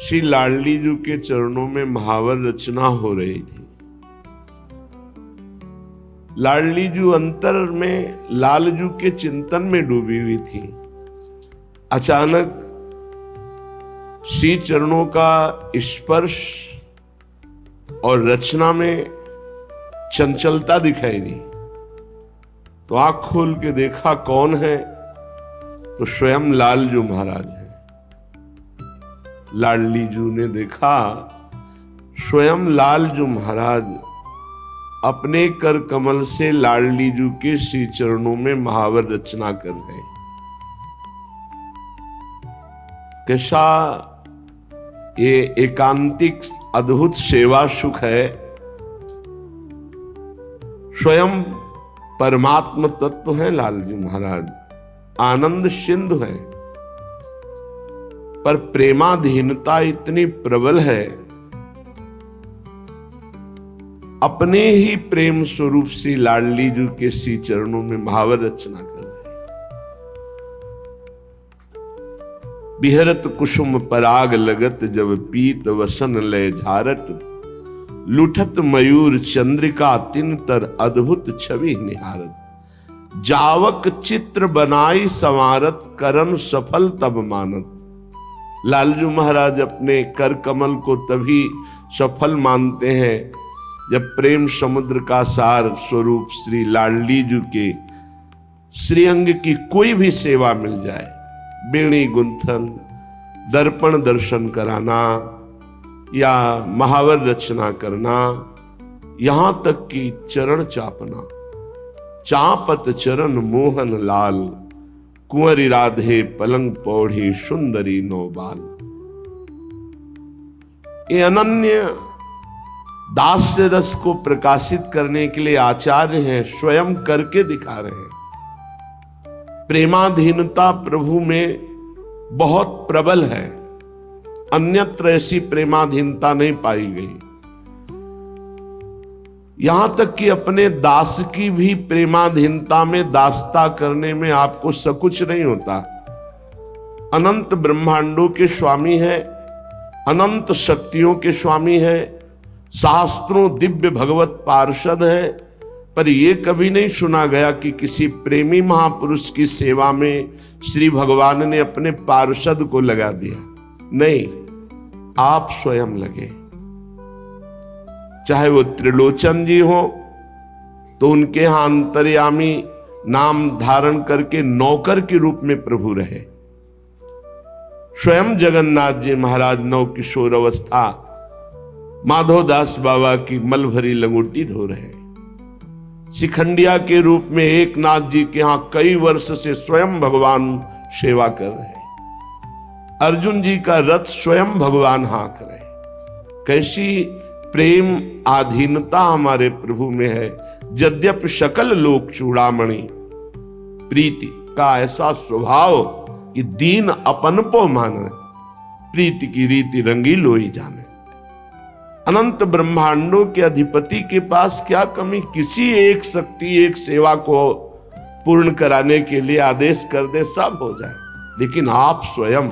श्री लाडली जी के चरणों में महावर रचना हो रही थी। लाडली जी अंतर में लालजू के चिंतन में डूबी हुई थी। अचानक श्री चरणों का स्पर्श और रचना में चंचलता दिखाई दी, तो आंख खोल के देखा कौन है, तो स्वयं लालजू महाराज है। लाडली जी ने देखा स्वयं लालजू महाराज अपने कर कमल से लाडली जी के श्री चरणों में महावर रचना कर रहे। कैसा ये एकांतिक अद्भुत सेवा सुख है। स्वयं परमात्म तत्व है लालजू महाराज, आनंद सिंधु है, पर प्रेमाधीनता इतनी प्रबल है, अपने ही प्रेम स्वरूप से लाडली जी के श्री चरणों में महावर रचना कर रहे। बिहरत कुसुम पराग लगत जब पीत वसन लय झारत, लुठत मयूर चंद्रिका तिन तर अद्भुत छवि निहारत, जावक चित्र बनाई संवारत करम सफल तब मानत। लालजू महाराज अपने कर कमल को तभी सफल मानते हैं जब प्रेम समुद्र का सार स्वरूप श्री लाडली जी के श्रीअंग की कोई भी सेवा मिल जाए। बेणी गुंथन, दर्पण दर्शन कराना या महावर रचना करना, यहां तक कि चरण चापना। चापत चरण मोहन लाल, कुंवरी राधे पलंग पौड़ी सुंदरी नौबाल। ये अनन्य दास्य रस को प्रकाशित करने के लिए आचार्य हैं, स्वयं करके दिखा रहे हैं। प्रेमाधीनता प्रभु में बहुत प्रबल है, अन्यत्र ऐसी प्रेमाधीनता नहीं पाई गई। यहां तक कि अपने दास की भी प्रेमाधीनता में दासता करने में आपको सकुच नहीं होता। अनंत ब्रह्मांडों के स्वामी है, अनंत शक्तियों के स्वामी है, शास्त्रों दिव्य भगवत पार्षद है, पर यह कभी नहीं सुना गया कि किसी प्रेमी महापुरुष की सेवा में श्री भगवान ने अपने पार्षद को लगा दिया। नहीं, आप स्वयं लगे। चाहे वो त्रिलोचन जी हो तो उनके यहां अंतर्यामी नाम धारण करके नौकर के रूप में प्रभु रहे। स्वयं जगन्नाथ जी महाराज नव किशोर अवस्था माधवदास बाबा की मल भरी लंगोटी धो रहे। शिखंडिया के रूप में एक नाथ जी के यहां कई वर्ष से स्वयं भगवान सेवा कर रहे। अर्जुन जी का रथ स्वयं भगवान हाँक रहे। कैसी प्रेम आधीनता हमारे प्रभु में है। यद्यपि सकल लोक चूड़ामणि, प्रीति का ऐसा स्वभाव कि दीन अपन पो माने, प्रीति की रीति रंगी लोई जाने। अनंत ब्रह्मांडों के अधिपति के पास क्या कमी, किसी एक शक्ति एक सेवा को पूर्ण कराने के लिए आदेश कर दे सब हो जाए, लेकिन आप स्वयं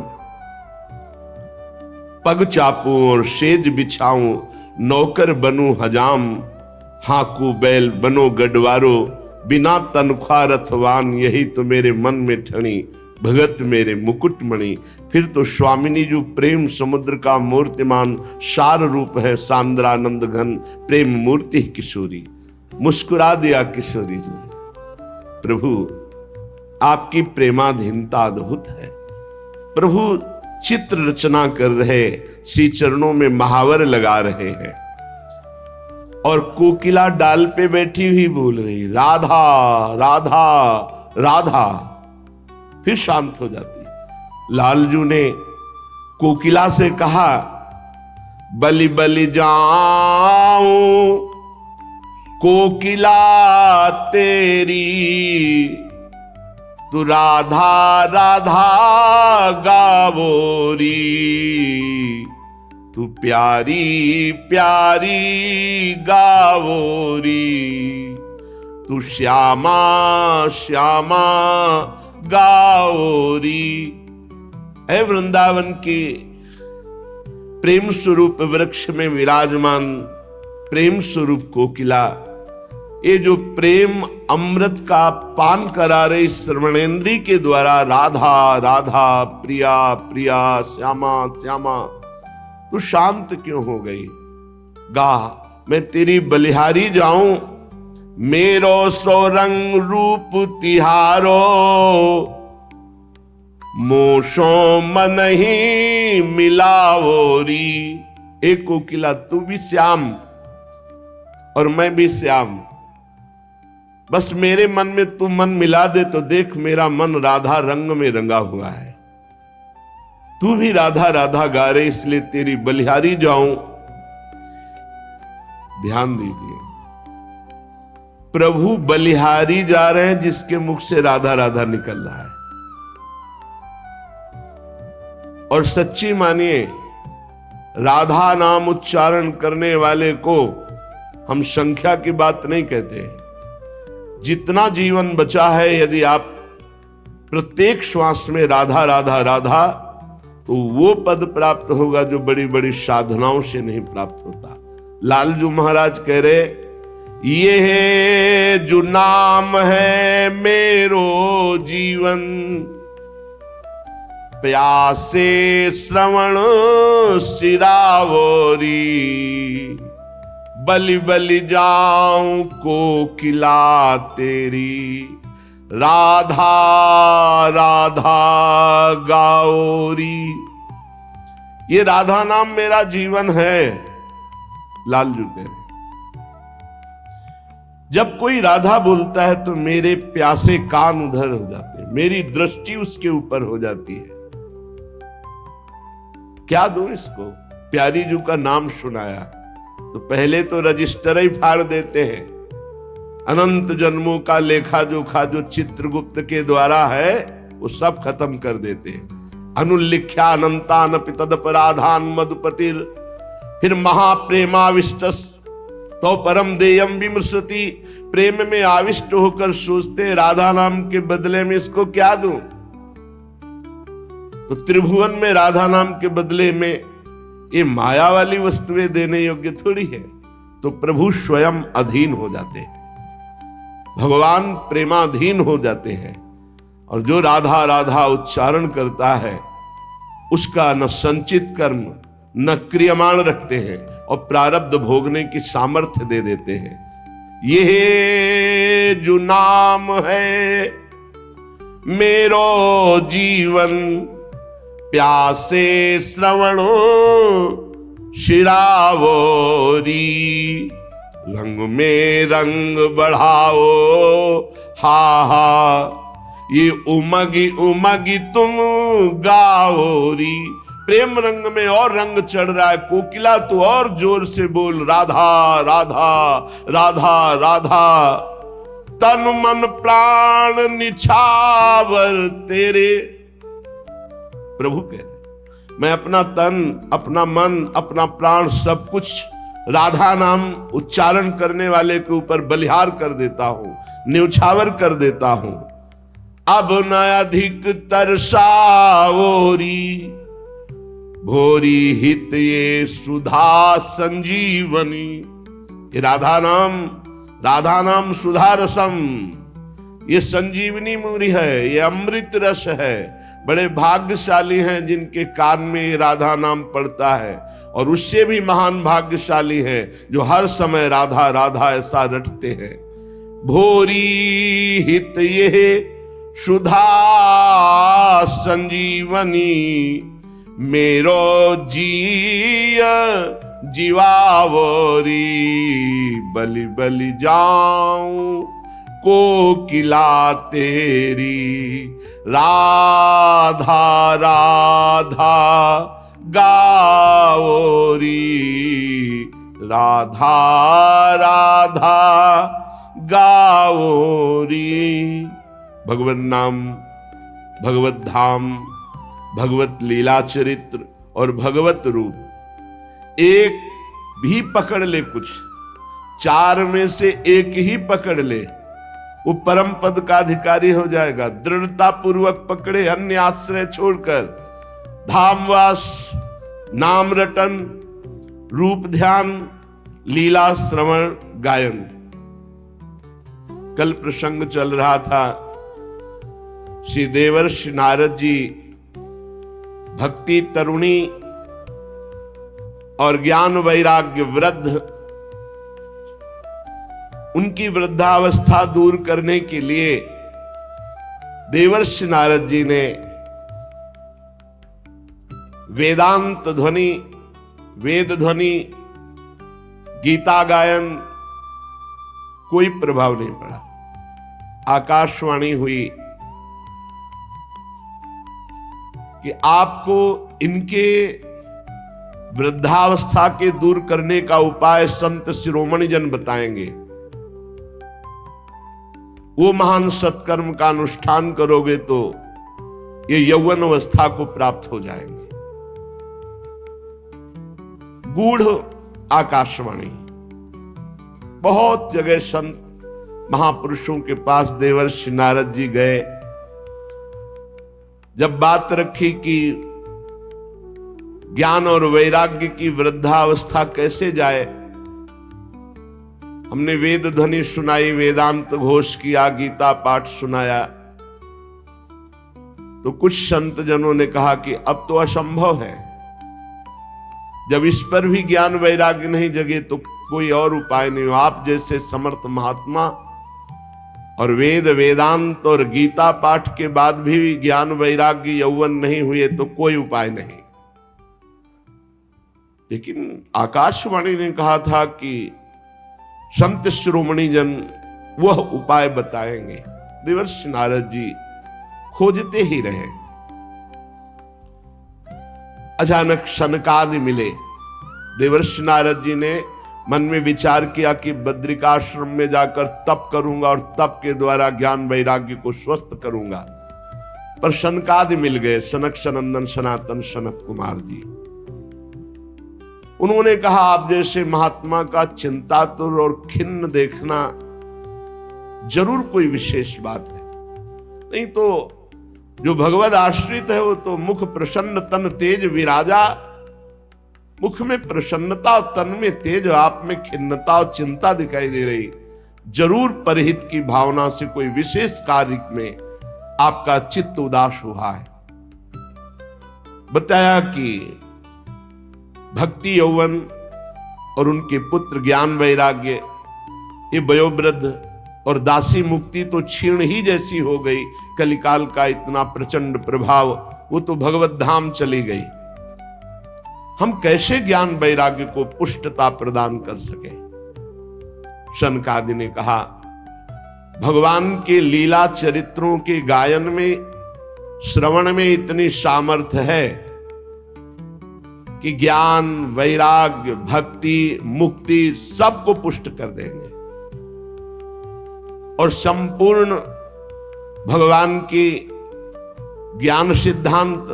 पग चापूं और सेज बिछाऊं, नौकर बनूं हजाम, हाकू बैल बनो गडवारो, बिना तनख्वाह रथवान, यही तो मेरे मन में ठणी, भगत मेरे मुकुटमणि। फिर तो स्वामिनी जो प्रेम समुद्र का मूर्तिमान सार रूप है, सांद्रानंद घन प्रेम मूर्ति किशोरी। मुस्कुरा दिया किशोरी जी ने। प्रभु आपकी प्रेमाधीनता अद्भुत है। प्रभु चित्र रचना कर रहे, श्री चरणों में महावर लगा रहे हैं, और कोकिला डाल पे बैठी हुई बोल रही राधा राधा राधा, फिर शांत हो जाती। लालजू ने कोकिला से कहा, बलि बलि जाऊं कोकिला तेरी, तू राधा राधा गावोरी, तू प्यारी प्यारी गावोरी, तू श्यामा श्यामा गावोरी। ऐ वृंदावन की प्रेम स्वरूप वृक्ष में विराजमान प्रेम स्वरूप कोकिला, ये जो प्रेम अमृत का पान करा रही श्रवणेन्द्री के द्वारा, राधा राधा प्रिया प्रिया श्यामा श्यामा, तू शांत क्यों हो गई? गा, मैं तेरी बलिहारी जाऊं, मेरो सो रंग रूप तिहारो, मोशो मन ही मिलाओरी। एक कोकिला, तू भी श्याम और मैं भी श्याम, बस मेरे मन में तू मन मिला दे तो देख मेरा मन राधा रंग में रंगा हुआ है। तू भी राधा राधा गा रहे, इसलिए तेरी बलिहारी जाऊं। ध्यान दीजिए, प्रभु बलिहारी जा रहे हैं जिसके मुख से राधा राधा निकल रहा है। और सच्ची मानिए, राधा नाम उच्चारण करने वाले को हम संख्या की बात नहीं कहते। जितना जीवन बचा है, यदि आप प्रत्येक श्वास में राधा राधा राधा, तो वो पद प्राप्त होगा जो बड़ी बड़ी साधनाओं से नहीं प्राप्त होता। लालजू महाराज कह रहे, ये है जो नाम है मेरो जीवन, प्यासे श्रवण सिरावोरी, बलि बलि जाऊं कोकिला तेरी, राधा राधा गाओरी। ये राधा नाम मेरा जीवन है। लालजू कह रहे, जब कोई राधा बोलता है तो मेरे प्यासे कान उधर हो जाते हैं, मेरी दृष्टि उसके ऊपर हो जाती है। क्या दूं इसको? प्यारी जू का नाम सुनाया तो पहले तो रजिस्टर ही फाड़ देते हैं। अनंत जन्मों का लेखा जोखा जो चित्रगुप्त के द्वारा है वो सब खत्म कर देते हैं। अनुल्लिख्या अनंतान पितदपराधान मधुपतिर, फिर महाप्रेमाविष्ट तो परम देयम विमृशति। प्रेम में आविष्ट होकर सोचते राधा नाम के बदले में इसको क्या दूं? तो त्रिभुवन में राधा नाम के बदले में ये माया वाली वस्तुएं देने योग्य थोड़ी है। तो प्रभु स्वयं अधीन हो जाते हैं, भगवान प्रेमाधीन हो जाते हैं। और जो राधा राधा उच्चारण करता है उसका न संचित कर्म न क्रियमाण रखते हैं और प्रारब्ध भोगने की सामर्थ्य दे देते हैं। ये जो नाम है मेरो जीवन, प्यासे श्रवणो शिरावोरी, रंग में रंग बढ़ाओ हा हा, ये उमगी उमगी तुम गाओरी। प्रेम रंग में और रंग चढ़ रहा है। कोकिला तू और जोर से बोल, राधा राधा राधा राधा, तन मन प्राण निछावर तेरे। प्रभु कह रहे, मैं अपना तन अपना मन अपना प्राण सब कुछ राधा नाम उच्चारण करने वाले के ऊपर बलिहार कर देता हूं, न्यौछावर कर देता हूं। अब न अधिक तरसाओरी, भोरी हित ये सुधा संजीवनी। ये राधा नाम सुधा रसम, ये संजीवनी मूरी है, ये अमृत रस है। बड़े भाग्यशाली हैं जिनके कान में ये राधा नाम पड़ता है, और उससे भी महान भाग्यशाली हैं जो हर समय राधा राधा ऐसा रटते हैं। भोरी हित ये सुधा संजीवनी, मेरो जीय जीवावरी। बलि बलि जाऊं कोकिला तेरी, राधा राधा गाओरी, राधा राधा गाओरी। भगवत नाम, भगवत धाम, भगवत लीला चरित्र और भगवत रूप एक भी पकड़ ले, कुछ चार में से एक ही पकड़ ले, वो परम पद का अधिकारी हो जाएगा। दृढ़ता पूर्वक पकड़े, अन्य आश्रय छोड़कर। धामवास नाम रटन, रूप ध्यान, लीला श्रवण गायन। कल प्रसंग चल रहा था, श्री देवर्षि नारद जी भक्ति तरुणी और ज्ञान वैराग्य वृद्ध, उनकी वृद्धावस्था दूर करने के लिए देवर्षि नारद जी ने वेदांत ध्वनि, वेद ध्वनि, गीता गायन, कोई प्रभाव नहीं पड़ा। आकाशवाणी हुई कि आपको इनके वृद्धावस्था के दूर करने का उपाय संत शिरोमणि जन बताएंगे। वो महान सत्कर्म का अनुष्ठान करोगे तो ये यौवन अवस्था को प्राप्त हो जाएंगे। गूढ़ आकाशवाणी, बहुत जगह संत महापुरुषों के पास देवर्षि नारद जी गए। जब बात रखी कि ज्ञान और वैराग्य की वृद्धावस्था कैसे जाए, हमने वेद ध्वनि सुनाई, वेदांत घोष किया, गीता पाठ सुनाया, तो कुछ संत जनों ने कहा कि अब तो असंभव है। जब इस पर भी ज्ञान वैराग्य नहीं जगे तो कोई और उपाय नहीं हो। आप जैसे समर्थ महात्मा और वेद वेदांत और गीता पाठ के बाद भी ज्ञान वैराग्य यौवन नहीं हुए तो कोई उपाय नहीं। लेकिन आकाशवाणी ने कहा था कि संत शिरोमणि जन वह उपाय बताएंगे। देवर्षि नारद जी खोजते ही रहे। अचानक सनकादि मिले। देवर्षि नारद जी ने मन में विचार किया कि बद्रिकाश्रम में जाकर तप करूंगा और तप के द्वारा ज्ञान वैराग्य को स्वस्थ करूंगा। पर सनकादि मिल गए, सनक सनंदन सनातन सनत कुमार जी। उन्होंने कहा, आप जैसे महात्मा का चिंतातुर और खिन्न देखना जरूर कोई विशेष बात है, नहीं तो जो भगवद आश्रित है वो तो मुख प्रसन्न तन तेज विराजा। मुख में प्रसन्नता और तन में तेज, आप में खिन्नता और चिंता दिखाई दे रही। जरूर परहित की भावना से कोई विशेष कार्य में आपका चित्त उदास हुआ है। बताया कि भक्ति यौवन और उनके पुत्र ज्ञान वैराग्य, ये वयोवृद्ध और दासी मुक्ति तो क्षीण ही जैसी हो गई। कलिकाल का इतना प्रचंड प्रभाव, वो तो भगवत धाम चली गई। हम कैसे ज्ञान वैराग्य को पुष्टता प्रदान कर सके? सनकादि ने कहा, भगवान के लीला चरित्रों के गायन में, श्रवण में इतनी सामर्थ्य है कि ज्ञान वैराग्य भक्ति मुक्ति सबको पुष्ट कर देंगे। और संपूर्ण भगवान की ज्ञान सिद्धांत,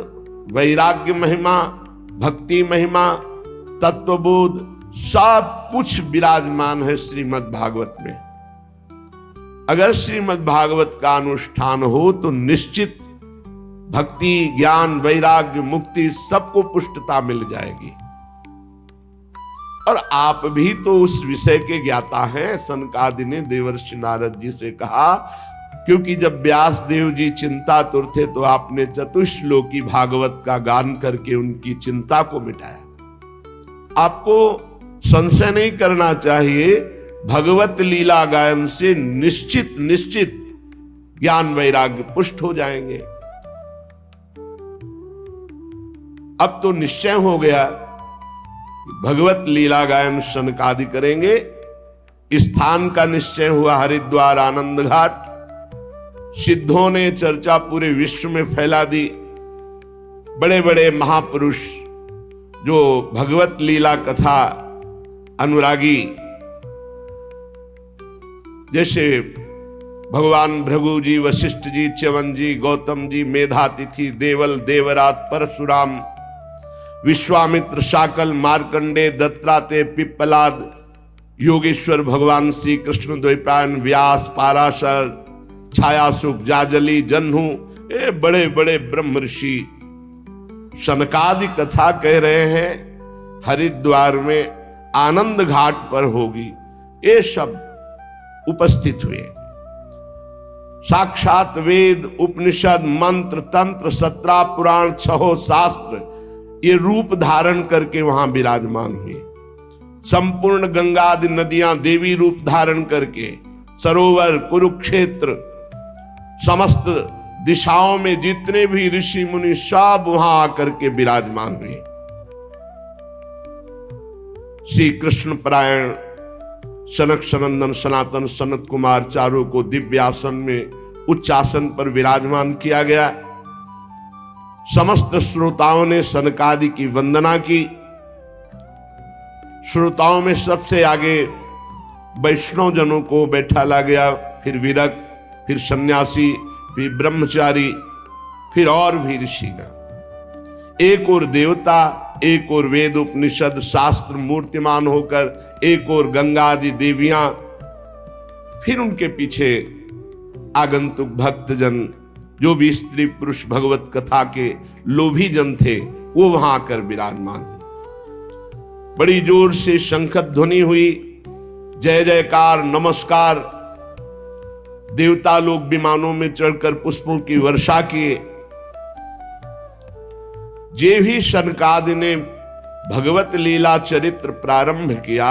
वैराग्य महिमा, भक्ति महिमा, तत्वबोध सब कुछ विराजमान है श्रीमद् भागवत में। अगर श्रीमद् भागवत का अनुष्ठान हो तो निश्चित भक्ति ज्ञान वैराग्य मुक्ति सबको पुष्टता मिल जाएगी। और आप भी तो उस विषय के ज्ञाता हैं। सनकादि ने देवर्षि नारद जी से कहा, क्योंकि जब व्यास देव जी चिंतातुर थे तो आपने चतुश्लोकी भागवत का गान करके उनकी चिंता को मिटाया। आपको संशय नहीं करना चाहिए, भगवत लीला गायन से निश्चित निश्चित ज्ञान वैराग्य पुष्ट हो जाएंगे। अब तो निश्चय हो गया, भगवत लीला गायन सनकादि करेंगे। स्थान का निश्चय हुआ हरिद्वार आनंद घाट। सिद्धों ने चर्चा पूरे विश्व में फैला दी। बड़े बड़े महापुरुष जो भगवत लीला कथा अनुरागी, जैसे भगवान भृगु जी, वशिष्ठ जी, च्यवन जी, गौतम जी, मेधातिथि, देवल, देवरात, परशुराम, विश्वामित्र, शाकल, मार्कंडे, दत्तात्रेय, पिप्पलाद, योगेश्वर भगवान श्री कृष्ण, द्वैपायन, व्यास, पाराशर, छायासुख, जाजली, जन्हू, ये बड़े बड़े ब्रह्म ऋषि सनकादि कथा कह रहे हैं हरिद्वार में आनंद घाट पर होगी, ये सब उपस्थित हुए। साक्षात वेद, उपनिषद, मंत्र, तंत्र, 17 पुराण, 6 शास्त्र ये रूप धारण करके वहां विराजमान हुए। संपूर्ण गंगा आदि नदियां देवी रूप धारण करके, सरोवर, कुरुक्षेत्र, समस्त दिशाओं में जितने भी ऋषि मुनि सब वहां आकर के विराजमान हुए। श्री कृष्ण परायण सनक सनंदन सनातन सनत कुमार चारों को दिव्यासन में उच्च आसन पर विराजमान किया गया। समस्त श्रोताओं ने सनकादि की वंदना की। श्रोताओं में सबसे आगे वैष्णव जनों को बैठाला गया, फिर विरक्त, फिर सन्यासी, फिर ब्रह्मचारी, फिर और भी ऋषिगण। एक और देवता, एक और वेद उपनिषद शास्त्र मूर्तिमान होकर, एक और गंगा आदि देवियां, फिर उनके पीछे आगंतुक भक्तजन, जो भी स्त्री पुरुष भगवत कथा के लोभी जन थे, वो वहां आकर विराजमान। बड़ी जोर से शंख ध्वनि हुई, जय जयकार, नमस्कार। देवता लोग विमानों में चढ़कर पुष्पों की वर्षा किए। जे भी सनकादि ने भगवत लीला चरित्र प्रारंभ किया,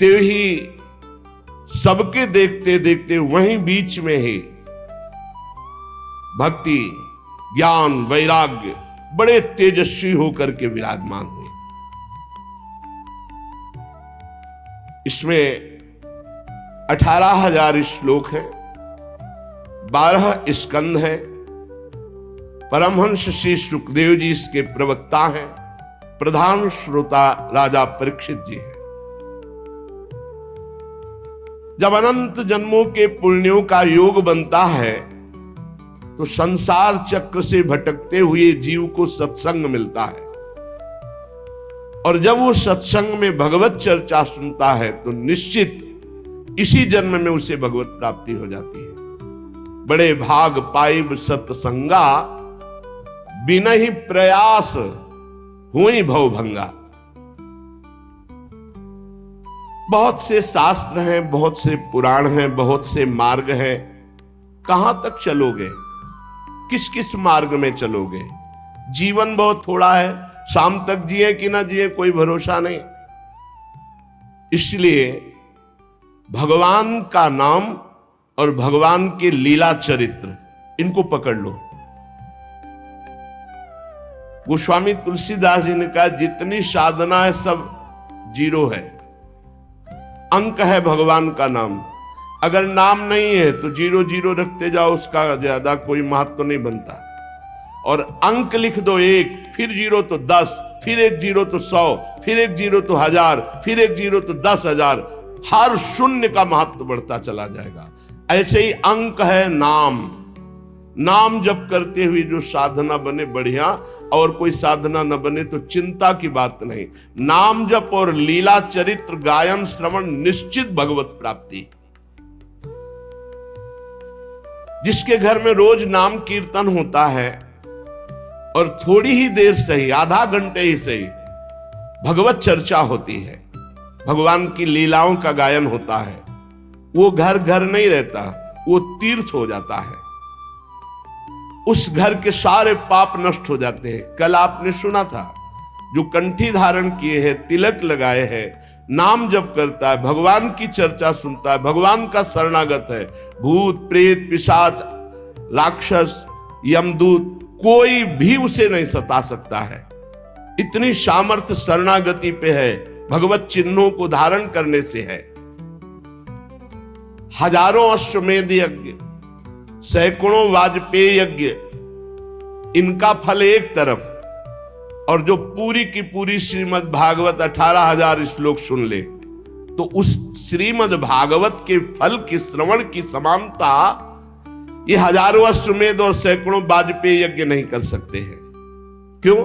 ते ही सबके देखते देखते वहीं बीच में ही भक्ति, ज्ञान, वैराग्य बड़े तेजस्वी होकर के विराजमान हुए। इसमें 18,000 श्लोक हैं, 12 स्कंद हैं। परमहंस श्री सुखदेव जी इसके प्रवक्ता हैं। प्रधान श्रोता राजा परीक्षित जी हैं। जब अनंत जन्मों के पुण्यों का योग बनता है तो संसार चक्र से भटकते हुए जीव को सत्संग मिलता है, और जब वो सत्संग में भगवत चर्चा सुनता है तो निश्चित इसी जन्म में उसे भगवत प्राप्ति हो जाती है। बड़े भाग पाइब सत्संगा, बिना ही प्रयास हुई भवभंगा। बहुत से शास्त्र हैं, बहुत से पुराण हैं, बहुत से मार्ग हैं। कहां तक चलोगे? किस किस मार्ग में चलोगे? जीवन बहुत थोड़ा है, शाम तक जिए कि ना जिए कोई भरोसा नहीं। इसलिए भगवान का नाम और भगवान के लीला चरित्र, इनको पकड़ लो। गोस्वामी तुलसीदास जी ने कहा, जितनी साधना है सब जीरो है। अंक है भगवान का नाम, अगर नाम नहीं है तो 0 0 रखते जाओ, उसका ज्यादा कोई महत्व नहीं बनता। और अंक लिख दो 1, फिर 0 तो 10, फिर 1 0 तो 100, फिर 1 0 तो 1000, फिर 1 0 तो 10,000। हर शून्य का महत्व बढ़ता चला जाएगा। ऐसे ही अंक है नाम। नाम जप करते हुए जो साधना बने बढ़िया, और कोई साधना न बने तो चिंता की बात नहीं। नाम जप और लीला चरित्र गायन श्रवण, निश्चित भगवत प्राप्ति। जिसके घर में रोज नाम कीर्तन होता है और थोड़ी ही देर सही, आधा घंटे ही सही, भगवत चर्चा होती है, भगवान की लीलाओं का गायन होता है, वो घर घर नहीं रहता, वो तीर्थ हो जाता है। उस घर के सारे पाप नष्ट हो जाते हैं। कल आपने सुना था, जो कंठी धारण किए हैं, तिलक लगाए हैं, नाम जप करता है, भगवान की चर्चा सुनता है, भगवान का शरणागत है, भूत प्रेत पिशाच राक्षस यमदूत कोई भी उसे नहीं सता सकता है। इतनी सामर्थ्य शरणागति पे है, भगवत चिन्हों को धारण करने से है। हजारों अश्वमेध यज्ञ, सैकड़ों वाजपेयी यज्ञ, इनका फल एक तरफ, और जो पूरी की पूरी श्रीमद् भागवत 18,000 श्लोक सुन ले तो उस श्रीमद् भागवत के फल की श्रवण की समानता ये हजारों अश्वमेध और सैकड़ों वाजपेयी यज्ञ नहीं कर सकते हैं। क्यों?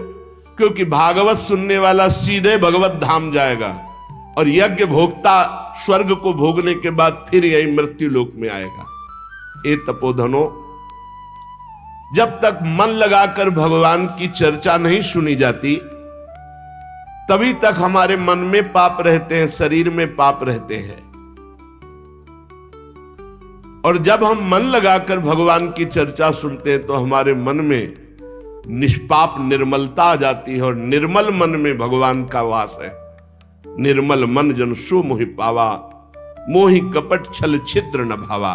क्योंकि भागवत सुनने वाला सीधे भगवत धाम जाएगा, और यज्ञ भोक्ता स्वर्ग को भोगने के बाद फिर यही मृत्यु लोक में आएगा। ए तपोधनो, जब तक मन लगाकर भगवान की चर्चा नहीं सुनी जाती, तभी तक हमारे मन में पाप रहते हैं, शरीर में पाप रहते हैं। और जब हम मन लगाकर भगवान की चर्चा सुनते हैं तो हमारे मन में निष्पाप निर्मलता आ जाती है, और निर्मल मन में भगवान का वास है। निर्मल मन जन सो मोहि पावा, मोहि कपट छल छिद्र न भावा।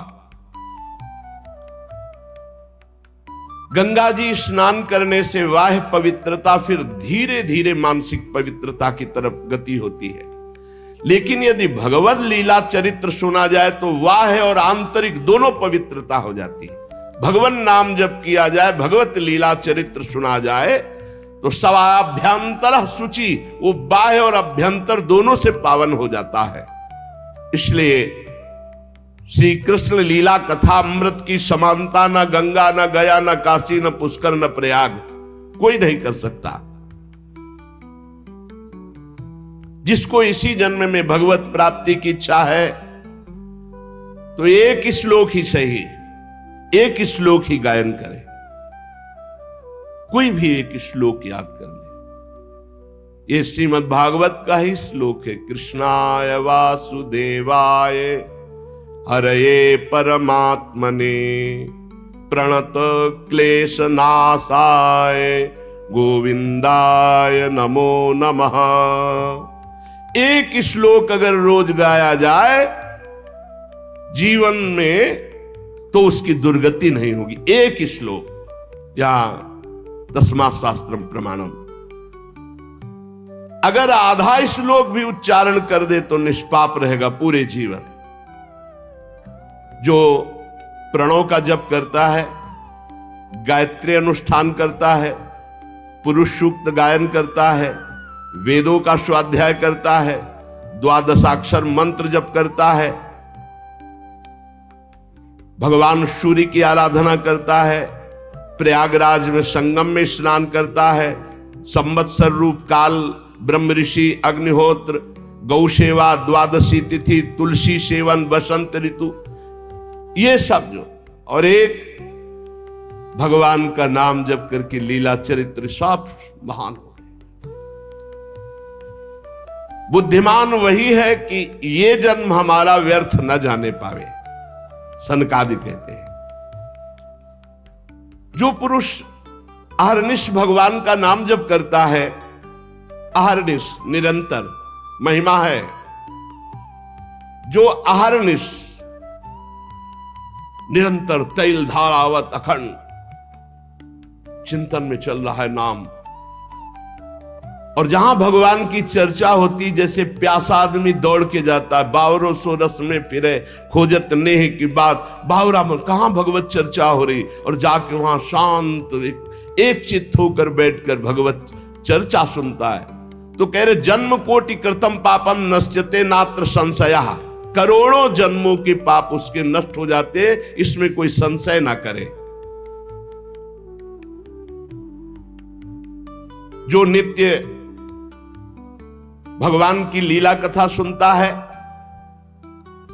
गंगा जी स्नान करने से बाह्य पवित्रता, फिर धीरे धीरे मानसिक पवित्रता की तरफ गति होती है। लेकिन यदि भगवत लीला चरित्र सुना जाए तो बाह्य और आंतरिक दोनों पवित्रता हो जाती है। भगवान नाम जब किया जाए, भगवत लीला चरित्र सुना जाए तो सवाभ्यंतर शुचि, वो बाह्य और अभ्यंतर दोनों से पावन हो जाता है। इसलिए श्री कृष्ण लीला कथा अमृत की समानता न गंगा, न गया, न काशी, न पुष्कर, न प्रयाग कोई नहीं कर सकता। जिसको इसी जन्म में भगवत प्राप्ति की इच्छा है तो एक श्लोक ही सही, एक श्लोक ही गायन करे, कोई भी एक श्लोक याद कर ले। ये श्रीमद् भागवत का ही श्लोक है। कृष्णाय वासुदेवाय हरये परमात्मने प्रणत क्लेश नाशाय गोविंदाय नमो नमः। एक श्लोक अगर रोज गाया जाए जीवन में तो उसकी दुर्गति नहीं होगी। एक श्लोक या दसमा शास्त्रम प्रमाणम। अगर आधा श्लोक भी उच्चारण कर दे तो निष्पाप रहेगा पूरे जीवन। जो प्रणव का जप करता है, गायत्री अनुष्ठान करता है, पुरुष सूक्त गायन करता है, वेदों का स्वाध्याय करता है, द्वादशाक्षर मंत्र जप करता है, भगवान सूर्य की आराधना करता है, प्रयागराज में संगम में स्नान करता है, संवत्सर रूप काल, ब्रह्म ऋषि, अग्निहोत्र, गौ सेवा, द्वादशी तिथि, तुलसी सेवन, बसंत ऋतु, ये सब जो, और एक भगवान का नाम जप करके लीला चरित्र, सब महान हो गए। बुद्धिमान वही है कि ये जन्म हमारा व्यर्थ न जाने पावे। सनकादि कहते हैं जो पुरुष अहर्निश भगवान का नाम जप करता है, अहर्निश निरंतर महिमा है। जो अहर्निश निरंतर तैल धारावत अखंड चिंतन में चल रहा है नाम, और जहां भगवान की चर्चा होती, जैसे प्यासा आदमी दौड़ के जाता है, बावरों सो रस में फिरे खोजत नेह की बात, बावरा में कहां भगवत चर्चा हो रही, और जाके वहां शांत एक चित्त होकर बैठकर भगवत चर्चा सुनता है। तो कह रहे जन्म कोटि कृतम पापम नश्यते नात्र संशया। करोड़ों जन्मों के पाप उसके नष्ट हो जाते, इसमें कोई संशय ना करे। जो नित्य भगवान की लीला कथा सुनता है,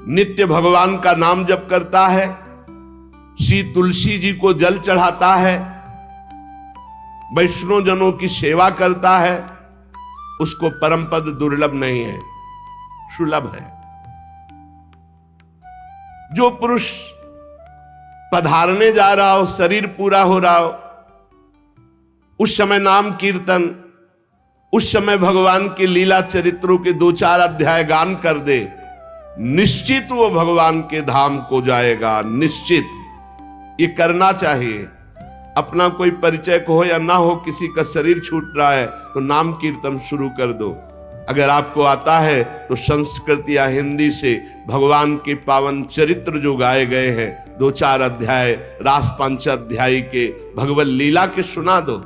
नित्य भगवान का नाम जप करता है, श्री तुलसी जी को जल चढ़ाता है, वैष्णव जनों की सेवा करता है, उसको परम पद दुर्लभ नहीं है, सुलभ है। जो पुरुष पधारने जा रहा हो, शरीर पूरा हो रहा हो, उस समय नाम कीर्तन, उस समय भगवान के लीला चरित्रों के 2-4 अध्याय गान कर दे, निश्चित वो भगवान के धाम को जाएगा। निश्चित ये करना चाहिए। अपना कोई परिचय हो या ना हो, किसी का शरीर छूट रहा है तो नाम कीर्तन शुरू कर दो। अगर आपको आता है तो संस्कृत या हिंदी से भगवान के पावन चरित्र जो गाए गए हैं, 2-4 अध्याय रास पंचाध्यायी के भगवत लीला के सुना दो।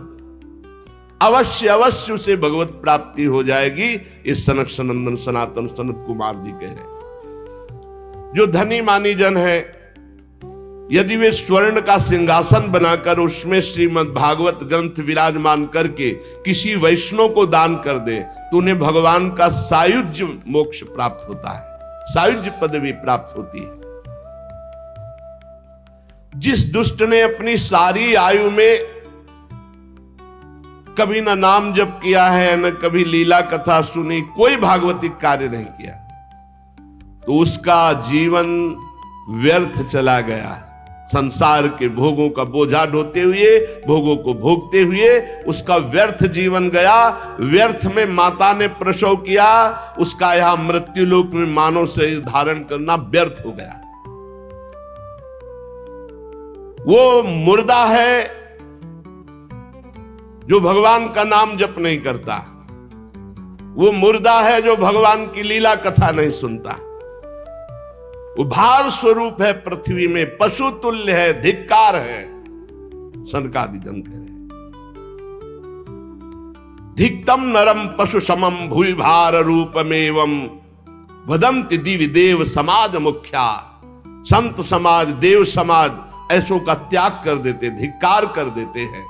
अवश्य अवश्य उसे भगवत प्राप्ति हो जाएगी। इस सनक सनंदन सनातन सनत कुमार जी कह रहे। जो धनी मानी जन है, यदि वे स्वर्ण का सिंहासन बनाकर उसमें श्रीमद् भागवत ग्रंथ विराजमान करके किसी वैष्णव को दान कर दे तो उन्हें भगवान का सायुज्य मोक्ष प्राप्त होता है, सायुज्य पदवी प्राप्त होती है। जिस दुष्ट ने अपनी सारी आयु में कभी न नाम जप किया है, न कभी लीला कथा सुनी, कोई भागवतिक कार्य नहीं किया, तो उसका जीवन व्यर्थ चला गया। संसार के भोगों का बोझा ढोते हुए, भोगों को भोगते हुए उसका व्यर्थ जीवन गया। व्यर्थ में माता ने प्रसव किया, उसका यहां मृत्युलोक में मानव शरीर धारण करना व्यर्थ हो गया। वो मुर्दा है जो भगवान का नाम जप नहीं करता, वो मुर्दा है जो भगवान की लीला कथा नहीं सुनता। वो भार स्वरूप है, पृथ्वी में पशु तुल्य है, धिक्कार है। सनकादि जन कह रहे, धिक्तम नरम पशु समम भूय भार रूपमेवं वदंति दिव्य देव समाज मुख्या। संत समाज, देव समाज ऐसों का त्याग कर देते, धिक्कार कर देते हैं,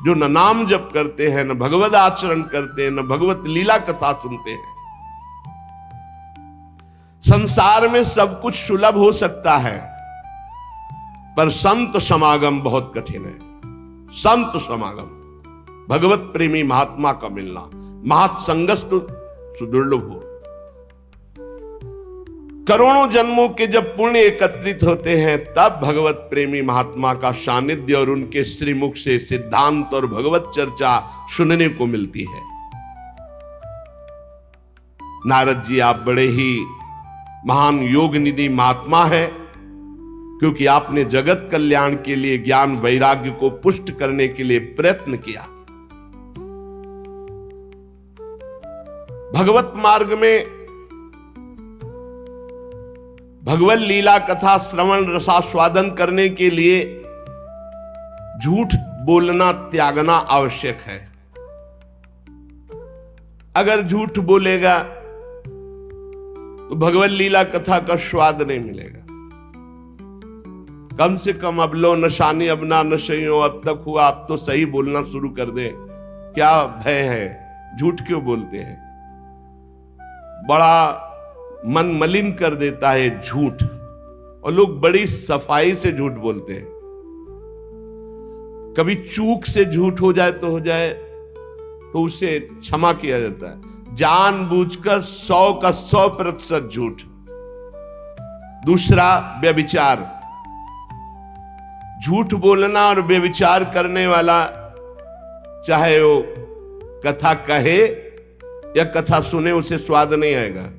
जो न नाम जप करते हैं, न भगवद आचरण करते हैं, न भगवत लीला कथा सुनते हैं। संसार में सब कुछ सुलभ हो सकता है, पर संत समागम बहुत कठिन है। संत समागम, भगवत प्रेमी महात्मा का मिलना, महत्संगस्तु सुदुर्लभ हो। करोड़ों जन्मों के जब पुण्य एकत्रित होते हैं, तब भगवत प्रेमी महात्मा का सानिध्य और उनके श्रीमुख से सिद्धांत और भगवत चर्चा सुनने को मिलती है। नारद जी, आप बड़े ही महान योग निधि महात्मा है, क्योंकि आपने जगत कल्याण के लिए ज्ञान वैराग्य को पुष्ट करने के लिए प्रयत्न किया। भगवत मार्ग में भगवत लीला कथा श्रवण रसास्वादन करने के लिए झूठ बोलना त्यागना आवश्यक है। अगर झूठ बोलेगा तो भगवत लीला कथा का स्वाद नहीं मिलेगा। कम से कम अब लो नशानी अब ना नशे हो, अब तक हुआ, अब तो सही बोलना शुरू कर दे। क्या भय है, झूठ क्यों बोलते हैं? बड़ा मन मलिन कर देता है झूठ, और लोग बड़ी सफाई से झूठ बोलते हैं। कभी चूक से झूठ हो जाए तो हो जाए, तो उसे क्षमा किया जाता है। जानबूझकर 100 का 100% झूठ। दूसरा, व्यभिचार। झूठ बोलना और व्यभिचार करने वाला, चाहे वो कथा कहे या कथा सुने, उसे स्वाद नहीं आएगा।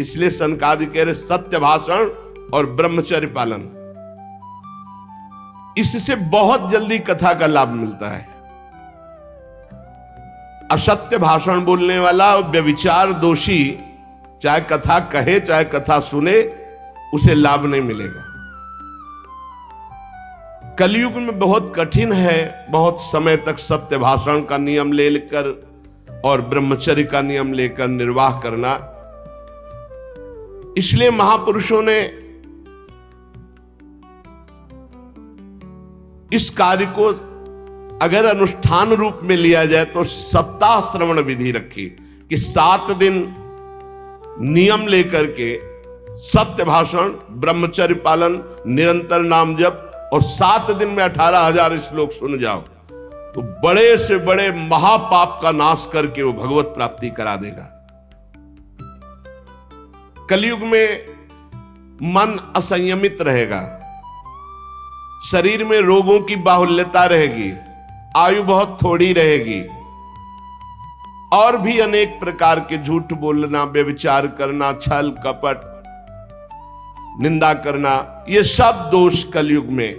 इसलिए सनकादि कह रहे सत्य भाषण और ब्रह्मचर्य पालन, इससे बहुत जल्दी कथा का लाभ मिलता है। असत्य भाषण बोलने वाला और व्यभिचार दोषी, चाहे कथा कहे चाहे कथा सुने, उसे लाभ नहीं मिलेगा। कलयुग में बहुत कठिन है बहुत समय तक सत्य भाषण का नियम लेकर और ब्रह्मचर्य का नियम लेकर निर्वाह करना। इसलिए महापुरुषों ने इस कार्य को अगर अनुष्ठान रूप में लिया जाए तो सप्ताह श्रवण विधि रखी कि 7 दिन नियम लेकर के सत्य भाषण, ब्रह्मचर्य पालन, निरंतर नाम जप, और 7 दिन में 18,000 श्लोक सुन जाओ तो बड़े से बड़े महापाप का नाश करके वो भगवत प्राप्ति करा देगा। कलयुग में मन असंयमित रहेगा, शरीर में रोगों की बाहुल्यता रहेगी, आयु बहुत थोड़ी रहेगी, और भी अनेक प्रकार के झूठ बोलना, व्यभिचार करना, छल कपट, निंदा करना, ये सब दोष कलयुग में।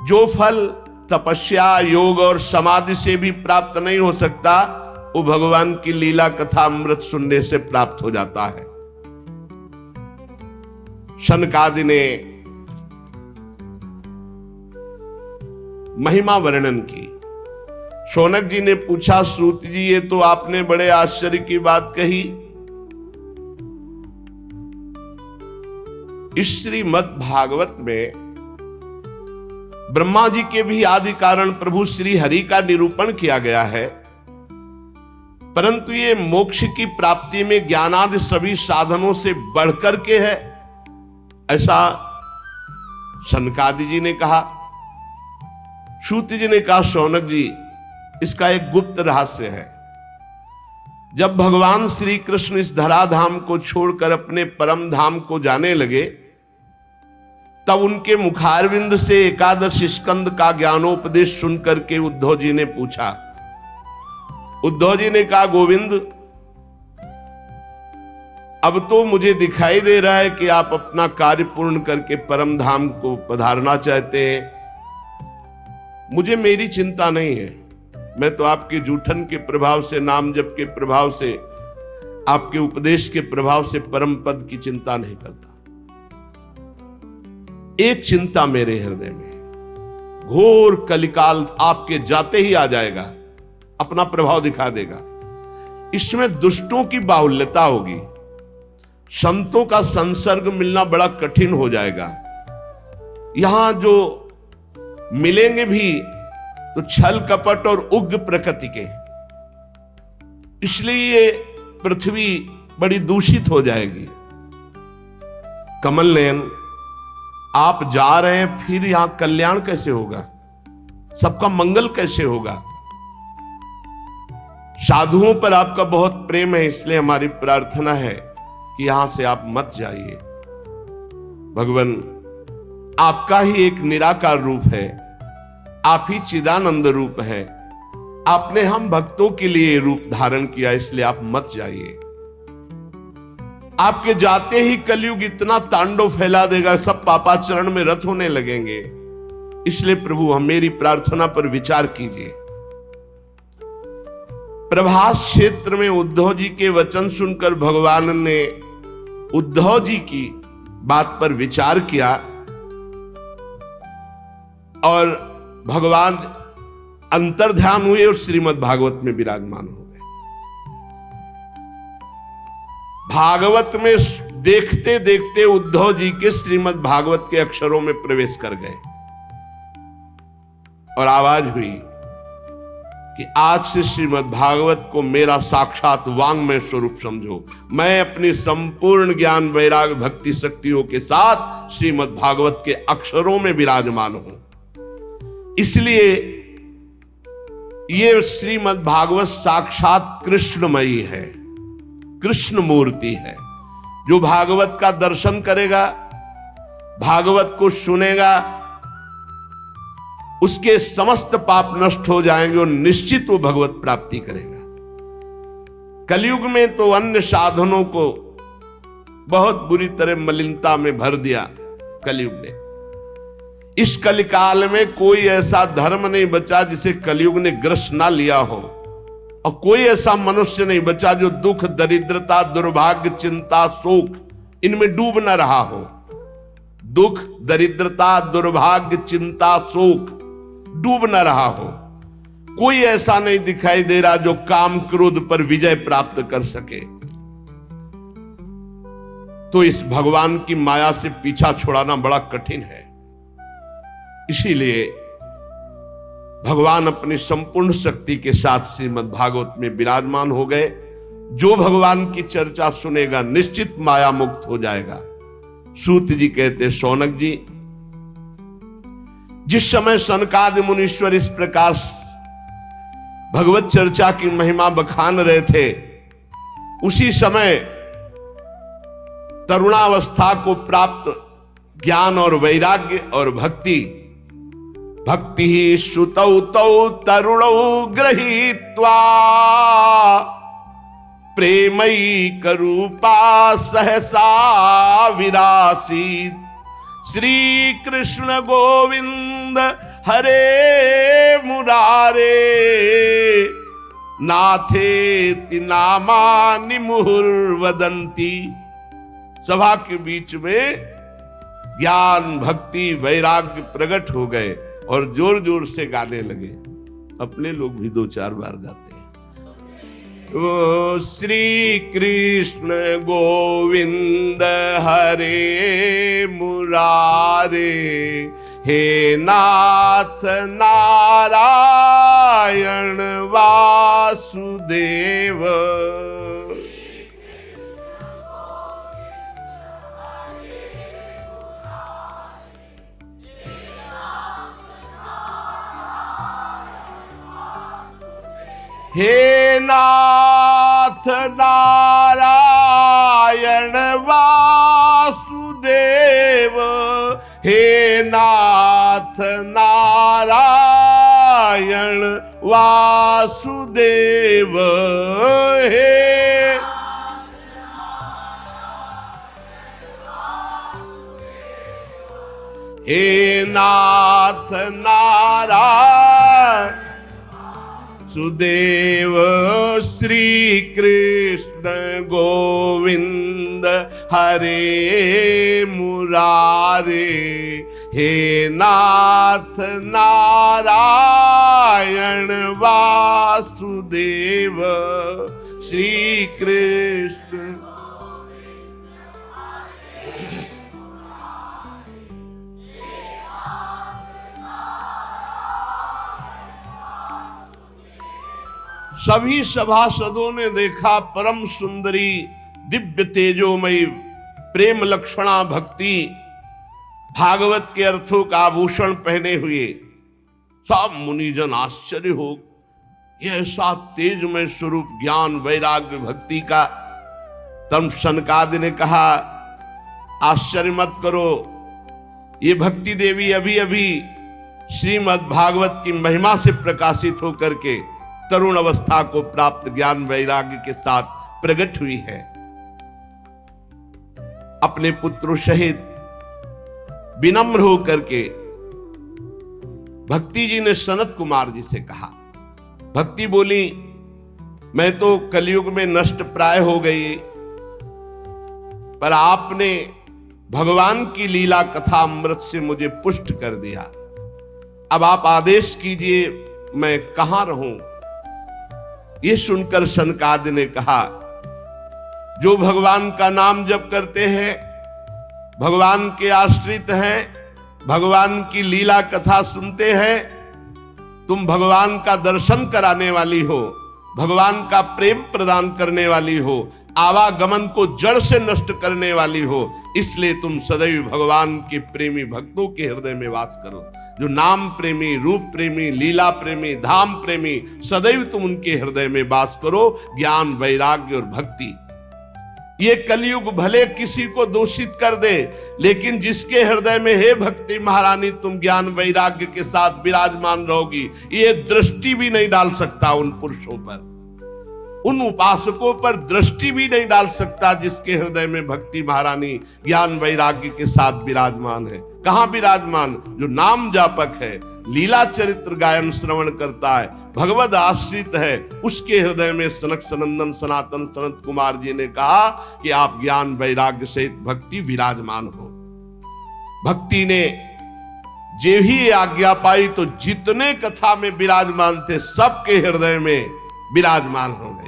जो फल तपस्या, योग और समाधि से भी प्राप्त नहीं हो सकता, वो भगवान की लीला कथा अमृत सुनने से प्राप्त हो जाता है। शनकादि ने महिमा वर्णन की। शौनक जी ने पूछा, सूत जी ये तो आपने बड़े आश्चर्य की बात कही। इस श्रीमद् भागवत में ब्रह्मा जी के भी आदि कारण प्रभु श्री हरि का निरूपण किया गया है, परंतु ये मोक्ष की प्राप्ति में ज्ञानादि सभी साधनों से बढ़कर के है, ऐसा सनकादि जी ने कहा, सूत जी ने कहा, शौनक जी, इसका एक गुप्त रहस्य है। जब भगवान श्री कृष्ण इस धराधाम को छोड़कर अपने परम धाम को जाने लगे, तब उनके मुखारविंद से एकादश स्कंद का ज्ञानोपदेश सुनकर के उद्धव जी ने पूछा। उद्धव जी ने कहा, गोविंद, अब तो मुझे दिखाई दे रहा है कि आप अपना कार्य पूर्ण करके परम धाम को पधारना चाहते हैं। मुझे मेरी चिंता नहीं है, मैं तो आपके जूठन के प्रभाव से, नाम जप के प्रभाव से, आपके उपदेश के प्रभाव से परम पद की चिंता नहीं करता। एक चिंता मेरे हृदय में है, घोर कलिकाल आपके जाते ही आ जाएगा, अपना प्रभाव दिखा देगा। इसमें दुष्टों की बाहुल्यता होगी, संतों का संसर्ग मिलना बड़ा कठिन हो जाएगा। यहां जो मिलेंगे भी तो छल कपट और उग्र प्रकृति के, इसलिए ये पृथ्वी बड़ी दूषित हो जाएगी। कमल नयन, आप जा रहे हैं, फिर यहां कल्याण कैसे होगा, सबका मंगल कैसे होगा? साधुओं पर आपका बहुत प्रेम है, इसलिए हमारी प्रार्थना है कि यहां से आप मत जाइए। भगवान आपका ही एक निराकार रूप है, आप ही चिदानंद रूप है, आपने हम भक्तों के लिए रूप धारण किया, इसलिए आप मत जाइए। आपके जाते ही कलयुग इतना तांडव फैला देगा, सब पापाचरण में रत होने लगेंगे। इसलिए प्रभु, हम मेरी प्रार्थना पर विचार कीजिए। प्रभास क्षेत्र में उद्धव जी के वचन सुनकर भगवान ने उद्धव जी की बात पर विचार किया और भगवान अंतर्ध्यान हुए और श्रीमद् भागवत में विराजमान हो गए। भागवत में देखते देखते उद्धव जी के श्रीमद् भागवत के अक्षरों में प्रवेश कर गए और आवाज हुई कि आज से श्रीमद् भागवत को मेरा साक्षात वांग्मय स्वरूप समझो। मैं अपनी संपूर्ण ज्ञान वैराग भक्ति शक्तियों के साथ श्रीमद् भागवत के अक्षरों में विराजमान हूं। इसलिए ये श्रीमद् भागवत साक्षात कृष्णमयी है, कृष्ण मूर्ति है। जो भागवत का दर्शन करेगा, भागवत को सुनेगा, उसके समस्त पाप नष्ट हो जाएंगे और निश्चित वो भगवत प्राप्ति करेगा। कलयुग में तो अन्य साधनों को बहुत बुरी तरह मलिनता में भर दिया कलयुग ने। इस कलिकाल में कोई ऐसा धर्म नहीं बचा जिसे कलयुग ने ग्रस्त ना लिया हो, और कोई ऐसा मनुष्य नहीं बचा जो दुख, दरिद्रता, दुर्भाग्य, चिंता, शोक इनमें डूब न रहा हो। दुख, दरिद्रता, दुर्भाग्य, चिंता, शोक डूब न रहा हो। कोई ऐसा नहीं दिखाई दे रहा जो काम क्रोध पर विजय प्राप्त कर सके। तो इस भगवान की माया से पीछा छुड़ाना बड़ा कठिन है। इसीलिए भगवान अपनी संपूर्ण शक्ति के साथ श्रीमद् भागवत में विराजमान हो गए। जो भगवान की चर्चा सुनेगा निश्चित माया मुक्त हो जाएगा। सूत जी कहते, शौनक जी, जिस समय सनकादि मुनीश्वर इस प्रकार भगवत चर्चा की महिमा बखान रहे थे, उसी समय तरुणावस्था को प्राप्त ज्ञान और वैराग्य और भक्ति ही श्रुतौ तौ तरुणौ गृहीत्वा प्रेमैक रूपा सहसा विरासीत्। श्री कृष्ण गोविंद हरे मुरारे नाथेति नामानि मुहुर्वदन्ति। सभा के बीच में ज्ञान, भक्ति, वैराग्य प्रकट हो गए और जोर जोर से गाने लगे। अपने लोग भी 2-4 बार गाते हैं, ओ श्री कृष्ण गोविंद हरे मुरारे, हे नाथ नारायण वासुदेव। हे नाथ नारायण वासुदेव, हे नाथ नारायण वासुदेव, हे नाथ नारायण सुदेव, श्री कृष्ण गोविंद हरे मुरारे, हे नाथ नारायण वासुदेव, श्री कृष्ण। सभी सभासदों ने देखा परम सुंदरी दिव्य तेजोमयी प्रेम लक्षणा भक्ति भागवत के अर्थों का आभूषण पहने हुए। सब मुनिजन आश्चर्य हो, यह ऐसा तेजमय स्वरूप ज्ञान वैराग्य भक्ति का। तब सनकादि ने कहा, आश्चर्य मत करो, ये भक्ति देवी अभी अभी श्रीमद् भागवत की महिमा से प्रकाशित होकर के तरुण अवस्था को प्राप्त ज्ञान वैराग्य के साथ प्रकट हुई है। अपने पुत्रों सहित विनम्र होकर के भक्ति जी ने सनत कुमार जी से कहा। भक्ति बोली, मैं तो कलयुग में नष्ट प्राय हो गई, पर आपने भगवान की लीला कथा अमृत से मुझे पुष्ट कर दिया। अब आप आदेश कीजिए, मैं कहां रहूं। ये सुनकर सनकादि ने कहा, जो भगवान का नाम जप करते हैं, भगवान के आश्रित हैं, भगवान की लीला कथा सुनते हैं, तुम भगवान का दर्शन कराने वाली हो, भगवान का प्रेम प्रदान करने वाली हो, आवागमन को जड़ से नष्ट करने वाली हो, इसलिए तुम सदैव भगवान के प्रेमी भक्तों के हृदय में वास करो। जो नाम प्रेमी, रूप प्रेमी, लीला प्रेमी, धाम प्रेमी, सदैव तुम उनके हृदय में वास करो। ज्ञान वैराग्य और भक्ति, ये कलयुग भले किसी को दूषित कर दे, लेकिन जिसके हृदय में हे भक्ति महारानी तुम ज्ञान वैराग्य के साथ विराजमान रहोगी, ये दृष्टि भी नहीं डाल सकता उन पुरुषों पर, उन उपासकों पर दृष्टि भी नहीं डाल सकता जिसके हृदय में भक्ति महारानी ज्ञान वैराग्य के साथ विराजमान है। कहां विराजमान? जो नाम जापक है, लीला चरित्र गायन श्रवण करता है, भगवद आश्रित है, उसके हृदय में सनक सनंदन सनातन सनत कुमार जी ने कहा कि आप ज्ञान वैराग्य सहित भक्ति विराजमान हो। भक्ति ने जे ही आज्ञा पाई तो जितने कथा में विराजमान थे सबके हृदय में विराजमान हो गए।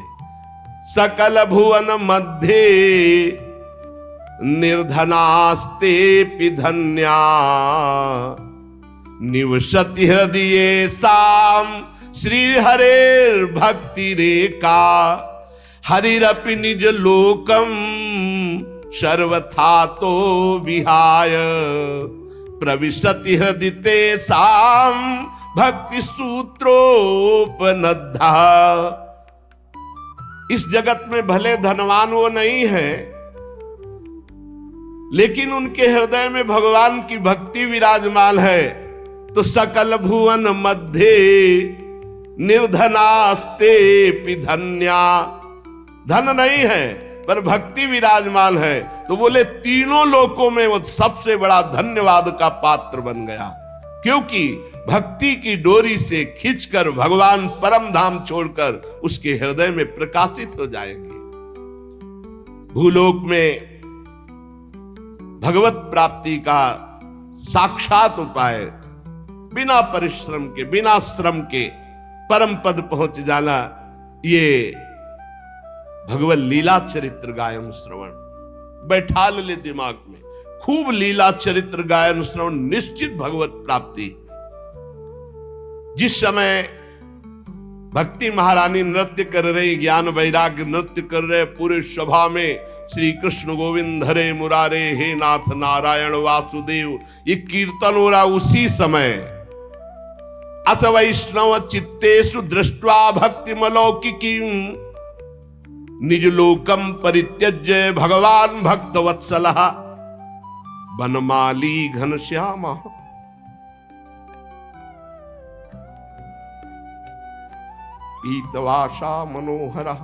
सकल भुवन मध्य निर्धनास्ते पिधन्या, निवसति हृदये साम श्री हरेर भक्ति रेखा, हरिरपि निज लोकम सर्वथा तो विहाय, प्रविशति हृदय साम भक्ति सूत्रोपनद्धा। इस जगत में भले धनवान वो नहीं है, लेकिन उनके हृदय में भगवान की भक्ति विराजमान है। तो सकल भुवन मध्य निर्धनास्ते पिधन्या, धन नहीं है पर भक्ति विराजमान है, तो बोले तीनों लोकों में वो सबसे बड़ा धन्यवाद का पात्र बन गया, क्योंकि भक्ति की डोरी से खींचकर भगवान परम धाम छोड़कर उसके हृदय में प्रकाशित हो जाएंगे। भूलोक में भगवत प्राप्ति का साक्षात उपाय, बिना परिश्रम के, बिना श्रम के परम पद पहुंच जाना, ये भगवत लीला चरित्र गायन श्रवण। बैठा ले दिमाग में, खूब लीला चरित्र गायन श्रवण, निश्चित भगवत प्राप्ति। जिस समय भक्ति महारानी नृत्य कर रही, ज्ञान वैराग्य नृत्य कर रहे, पूरे सभा में श्री कृष्ण गोविंद हरे मुरारे, हे नाथ नारायण वासुदेव, ये कीर्तन हो रहा। उसी समय अथ वैष्णव चित्तेषु दृष्ट्वा भक्तिमलौकिकीं निज लोकम परित्यज्य भगवान भक्तवत्सलः वनमाली घनश्यामः। पीतवासा मनोहरः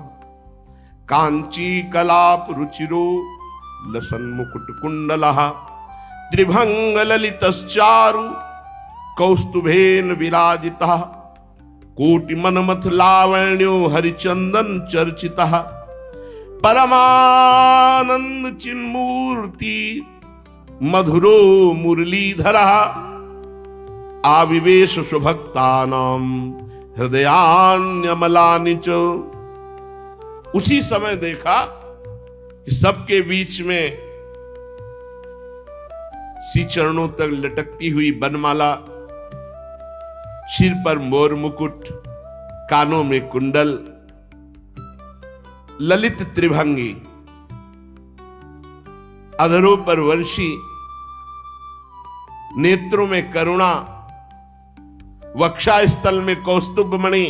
कांची कलाप रुचिरो लसन्मुकुट कुंडलः त्रिभंग ललितश्चारु कौस्तुभेन विराजितः कोटि मनमथ लावण्यो हरिचंदन चर्चितः परमानंद चिन्मूर्ति मधुरो मुरलीधरः आविवेश सुभक्तानां हृदयान्यमलानि च। उसी समय देखा कि सबके बीच में सी चरणों तक लटकती हुई बनमाला, सिर पर मोर मुकुट, कानों में कुंडल, ललित त्रिभंगी, अधरों पर वर्षी, नेत्रों में करुणा, वक्षा स्थल में कौस्तुभ मणि,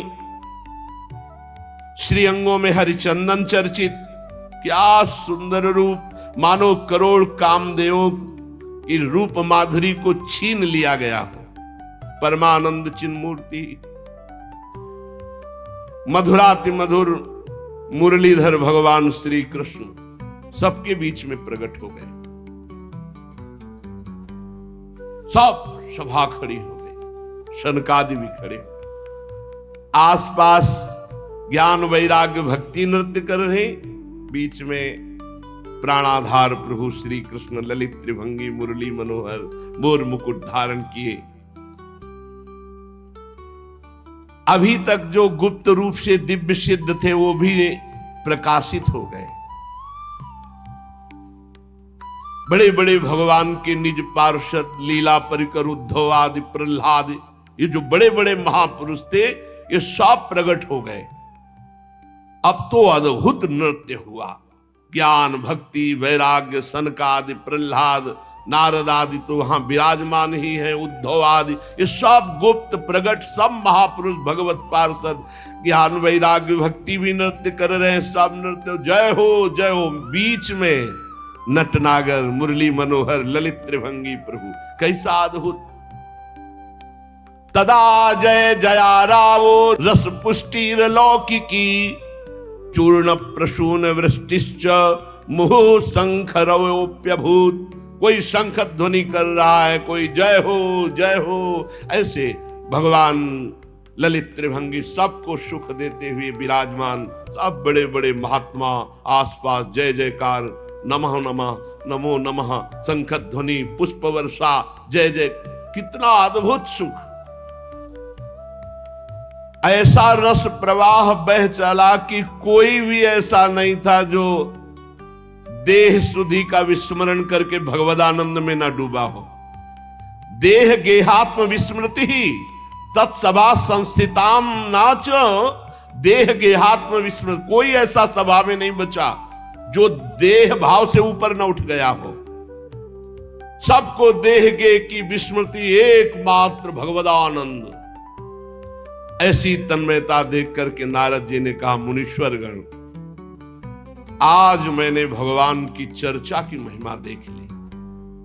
श्रीअंगों में हरिचंदन चर्चित। क्या सुंदर रूप, मानो करोड़ कामदेवों की रूप माधुरी को छीन लिया गया हो। परमानंद चिन्मूर्ति, मधुराति मधुर मुरलीधर भगवान श्री कृष्ण सबके बीच में प्रकट हो गए। सब सभा खड़ी हो गई, शनकादि भी खड़े। आसपास ज्ञान वैराग्य भक्ति नृत्य कर रहे, बीच में प्राणाधार प्रभु श्री कृष्ण ललित त्रिभंगी मुरली मनोहर मोर मुकुट धारण किए। अभी तक जो गुप्त रूप से दिव्य सिद्ध थे वो भी प्रकाशित हो गए। बड़े बड़े भगवान के निज पार्षद लीला परिकर उद्धव आदि प्रहलाद, ये जो बड़े बड़े महापुरुष थे ये सब प्रकट हो गए। अब तो अद्भुत नृत्य हुआ। ज्ञान भक्ति वैराग्य सनकादि प्रहलाद नारद आदि तो वहां विराजमान ही हैं, उद्धव आदि, ये सब गुप्त प्रकट सब महापुरुष भगवत पार्षद ज्ञान वैराग्य भक्ति भी नृत्य कर रहे हैं। सब नृत्य जय हो जय हो। बीच में नटनागर मुरली मनोहर ललित त्रिभंगी प्रभु, कैसा अद्भुत। तदा जय जया रावो रस पुष्टिर लौकिकी चूर्ण प्रसून वृष्टिश्च मुहु शंखरवोप्यभूत। कोई शंख ध्वनि कर रहा है, कोई जय हो। ऐसे भगवान ललित त्रिभंगी सबको सुख देते हुए विराजमान। सब बड़े बड़े महात्मा आसपास जय जयकार, नमः नमः नमो नमः, शंख ध्वनि, पुष्प वर्षा, जय जय। कितना अद्भुत सुख। ऐसा रस प्रवाह बह चला कि कोई भी ऐसा नहीं था जो देह शुद्धि का विस्मरण करके भगवदानंद में न डूबा हो। देह गेहात्म विस्मृति ही तत्सभा संस्थिताम नाच। देह गेहात्म विस्मृति, कोई ऐसा सभा में नहीं बचा जो देह भाव से ऊपर न उठ गया हो। सबको देह गे की विस्मृति, एकमात्र भगवदानंद। ऐसी तन्मयता देख करके नारद जी ने कहा, मुनीश्वर गण, आज मैंने भगवान की चर्चा की महिमा देख ली।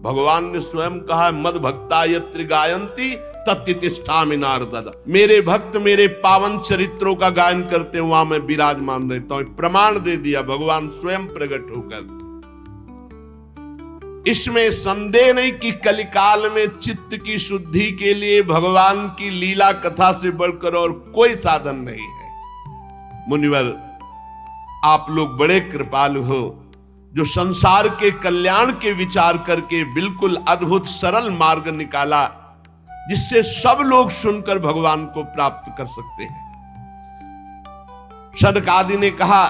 भगवान ने स्वयं कहा, मद भक्ता यत्र गायन्ति तत्तिष्ठामि नारद। मेरे भक्त मेरे पावन चरित्रों का गायन करते वहां मैं विराजमान रहता हूं। प्रमाण दे दिया भगवान स्वयं प्रकट होकर। इसमें संदेह नहीं कि कलिकाल में चित्त की शुद्धि के लिए भगवान की लीला कथा से बढ़कर और कोई साधन नहीं है। मुनिवर, आप लोग बड़े कृपालु हो जो संसार के कल्याण के विचार करके बिल्कुल अद्भुत सरल मार्ग निकाला जिससे सब लोग सुनकर भगवान को प्राप्त कर सकते हैं। सनकादि ने कहा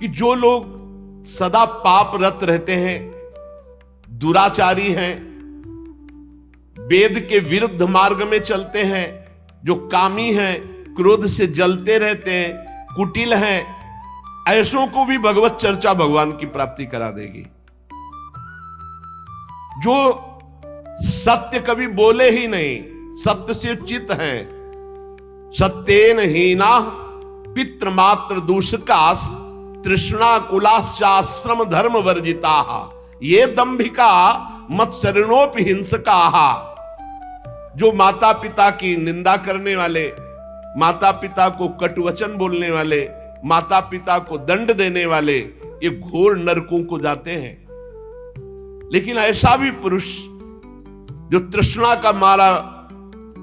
कि जो लोग सदा पाप रत रहते हैं, दुराचारी हैं, वेद के विरुद्ध मार्ग में चलते हैं, जो कामी हैं, क्रोध से जलते रहते हैं, कुटिल हैं, ऐसों को भी भगवत चर्चा भगवान की प्राप्ति करा देगी। जो सत्य कभी बोले ही नहीं, सत्य से चित हैं। सत्येन हीना पितृमात्र दूषकास तृष्णा कुलाश्चाश्रम धर्म वर्जिता ये दंभिका मत्सरणोपि हिंसका। जो माता पिता की निंदा करने वाले, माता पिता को कटुवचन बोलने वाले, माता पिता को दंड देने वाले, ये घोर नरकों को जाते हैं। लेकिन ऐसा भी पुरुष जो तृष्णा का मारा,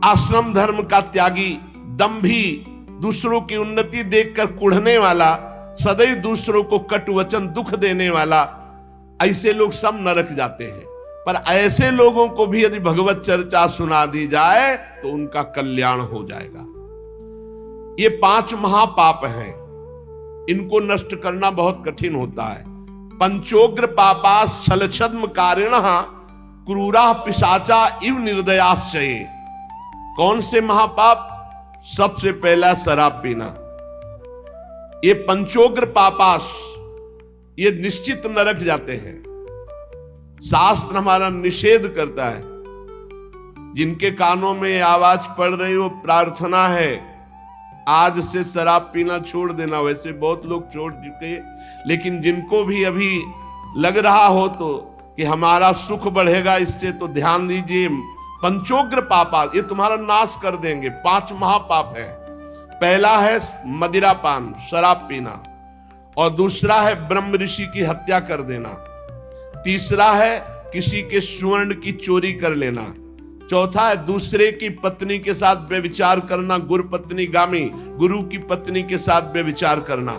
आश्रम धर्म का त्यागी, दंभी, दूसरों की उन्नति देखकर कुढ़ने वाला, सदैव दूसरों को कटुवचन दुख देने वाला, ऐसे लोग सब नरक जाते हैं। पर ऐसे लोगों को भी यदि भगवत चर्चा सुना दी जाए तो उनका कल्याण हो जाएगा। ये 5 महापाप हैं, इनको नष्ट करना बहुत कठिन होता है। पंचोग्र पापास छलछद्म कारिणः क्रूरा पिशाचा इव निर्दयाश्चये। कौन से महापाप? सबसे पहला शराब पीना। ये पंचोग्र पापास, ये निश्चित नरक जाते हैं। शास्त्र हमारा निषेध करता है। जिनके कानों में आवाज पड़ रही हो, प्रार्थना है आज से शराब पीना छोड़ देना। वैसे बहुत लोग छोड़ चुके, लेकिन जिनको भी अभी लग रहा हो तो कि हमारा सुख बढ़ेगा इससे, तो ध्यान दीजिए। पंचोग्र पापा ये तुम्हारा नाश कर देंगे। 5 महापाप है। पहला है मदिरापान, शराब पीना, और दूसरा है ब्रह्म ऋषि की हत्या कर देना, तीसरा है किसी के स्वर्ण की चोरी कर लेना, चौथा है दूसरे की पत्नी के साथ व्यभिचार करना, गुरु पत्नी गामी, गुरु की पत्नी के साथ व्यभिचार करना,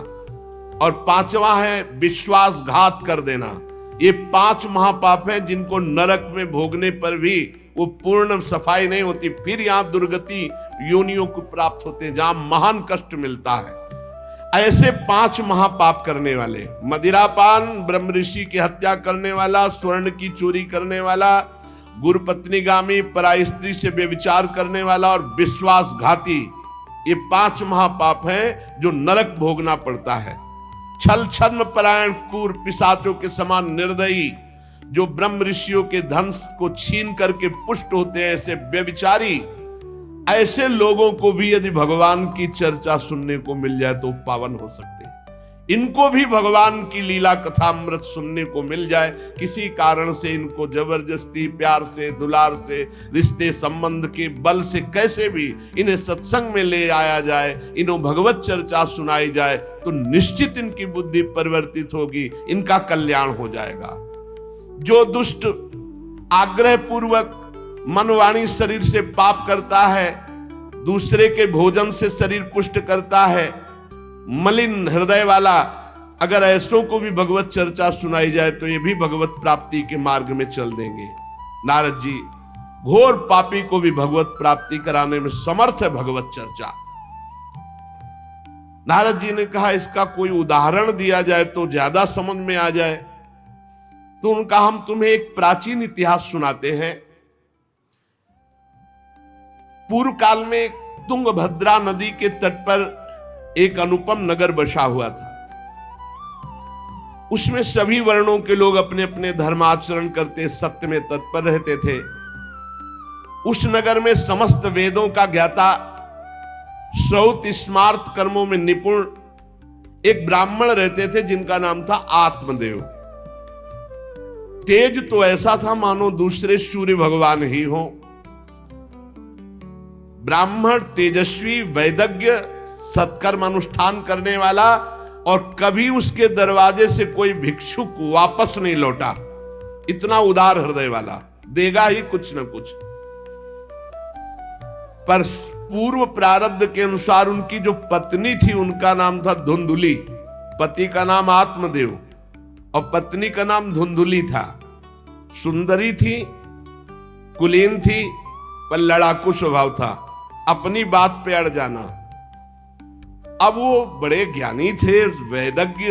और 5वां है विश्वासघात कर देना। ये 5 महापाप हैं जिनको नरक में भोगने पर भी वो पूर्ण सफाई नहीं होती, फिर यहां दुर्गति योनियों को प्राप्त होते हैं जहां महान कष्ट मिलता है। ऐसे 5 महापाप करने वाले, मदिरापान, ब्रह्म ऋषि की हत्या करने वाला, स्वर्ण की चोरी करने वाला, गुरु पत्नीगामी, पराई स्त्री से व्यभिचार करने वाला, और विश्वासघाती, ये 5 महापाप हैं जो नरक भोगना पड़ता है। छल छद्म परायण क्रूर पिशाचों के समान निर्दयी, जो ब्रह्म ऋषियों के धन को छीन करके पुष्ट होते हैं, ऐसे व्यभिचारी, ऐसे लोगों को भी यदि भगवान की चर्चा सुनने को मिल जाए तो पावन हो सकते हैं। इनको भी भगवान की लीला कथा अमृत सुनने को मिल जाए, किसी कारण से इनको जबरदस्ती, प्यार से, दुलार से, रिश्ते संबंध के बल से कैसे भी इन्हें सत्संग में ले आया जाए, इन्हें भगवत चर्चा सुनाई जाए, तो निश्चित इनकी बुद्धि परिवर्तित होगी, इनका कल्याण हो जाएगा। जो दुष्ट आग्रह पूर्वक मन वाणी शरीर से पाप करता है, दूसरे के भोजन से शरीर पुष्ट करता है, मलिन हृदय वाला, अगर ऐसों को भी भगवत चर्चा सुनाई जाए तो ये भी भगवत प्राप्ति के मार्ग में चल देंगे। नारद जी घोर पापी को भी भगवत प्राप्ति कराने में समर्थ है भगवत चर्चा। नारद जी ने कहा इसका कोई उदाहरण दिया जाए तो ज्यादा समझ में आ जाए। तो उनका हम तुम्हें एक प्राचीन इतिहास सुनाते हैं। पूर्व काल में तुंगभद्रा नदी के तट पर एक अनुपम नगर बसा हुआ था। उसमें सभी वर्णों के लोग अपने अपने धर्माचरण करते, सत्य में तत्पर रहते थे। उस नगर में समस्त वेदों का ज्ञाता, श्रौत स्मार्त कर्मों में निपुण एक ब्राह्मण रहते थे जिनका नाम था आत्मदेव। तेज तो ऐसा था मानो दूसरे सूर्य भगवान ही हो। ब्राह्मण तेजस्वी, वैदज्ञ, सत्कर्म अनुष्ठान करने वाला, और कभी उसके दरवाजे से कोई भिक्षुक वापस नहीं लौटा। इतना उदार हृदय वाला, देगा ही कुछ न कुछ। पर पूर्व प्रारब्ध के अनुसार उनकी जो पत्नी थी उनका नाम था धुंधुली। पति का नाम आत्मदेव और पत्नी का नाम धुंधुली था। सुंदरी थी, कुलीन थी, पर लड़ाकू स्वभाव था, अपनी बात पे अड़ जाना। अब वो बड़े ज्ञानी थे, वेदज्ञ,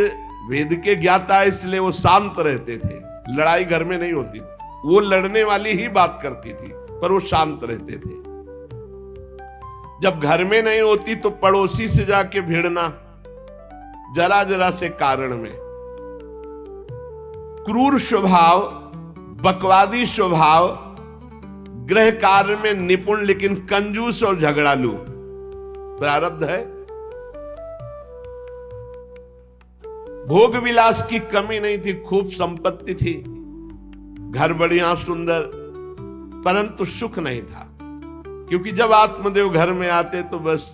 वेद के ज्ञाता, इसलिए वो शांत रहते थे। लड़ाई घर में नहीं होती, वो लड़ने वाली ही बात करती थी, पर वो शांत रहते थे। जब घर में नहीं होती तो पड़ोसी से जाके भिड़ना, जरा जरा से कारण में। क्रूर स्वभाव, बकवादी स्वभाव, गृह कार्य में निपुण लेकिन कंजूस और झगड़ालू, प्रारब्ध है। भोग विलास की कमी नहीं थी, खूब संपत्ति थी, घर बढ़िया सुंदर, परंतु सुख नहीं था। क्योंकि जब आत्मदेव घर में आते तो बस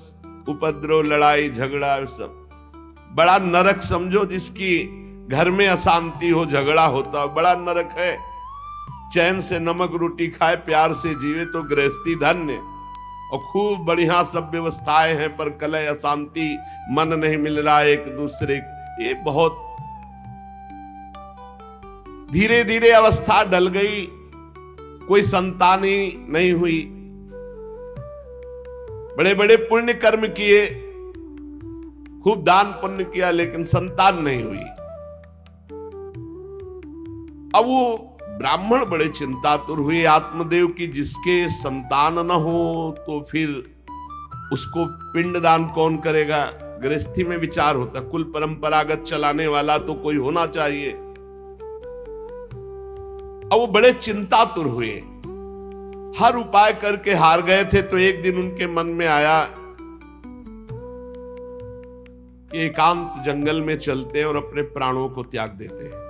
उपद्रव, लड़ाई झगड़ा, सब बड़ा नरक समझो। जिसकी घर में अशांति हो, झगड़ा होता, बड़ा नरक है। चैन से नमक रोटी खाए, प्यार से जीवे तो गृहस्थी धन्य। और खूब बढ़िया सब व्यवस्थाएं हैं, पर कलह, अशांति, मन नहीं मिल रहा एक दूसरे, ये बहुत धीरे धीरे अवस्था डल गई। कोई संतान ही नहीं हुई। बड़े बड़े पुण्य कर्म किए, खूब दान पुण्य किया, लेकिन संतान नहीं हुई। अब वो ब्राह्मण बड़े चिंतातुर हुए आत्मदेव की, जिसके संतान न हो तो फिर उसको पिंडदान कौन करेगा। गृहस्थी में विचार होता, कुल परंपरागत चलाने वाला तो कोई होना चाहिए। अब वो बड़े चिंतातुर हुए, हर उपाय करके हार गए थे। तो एक दिन उनके मन में आया कि एकांत जंगल में चलते हैं और अपने प्राणों को त्याग देते हैं।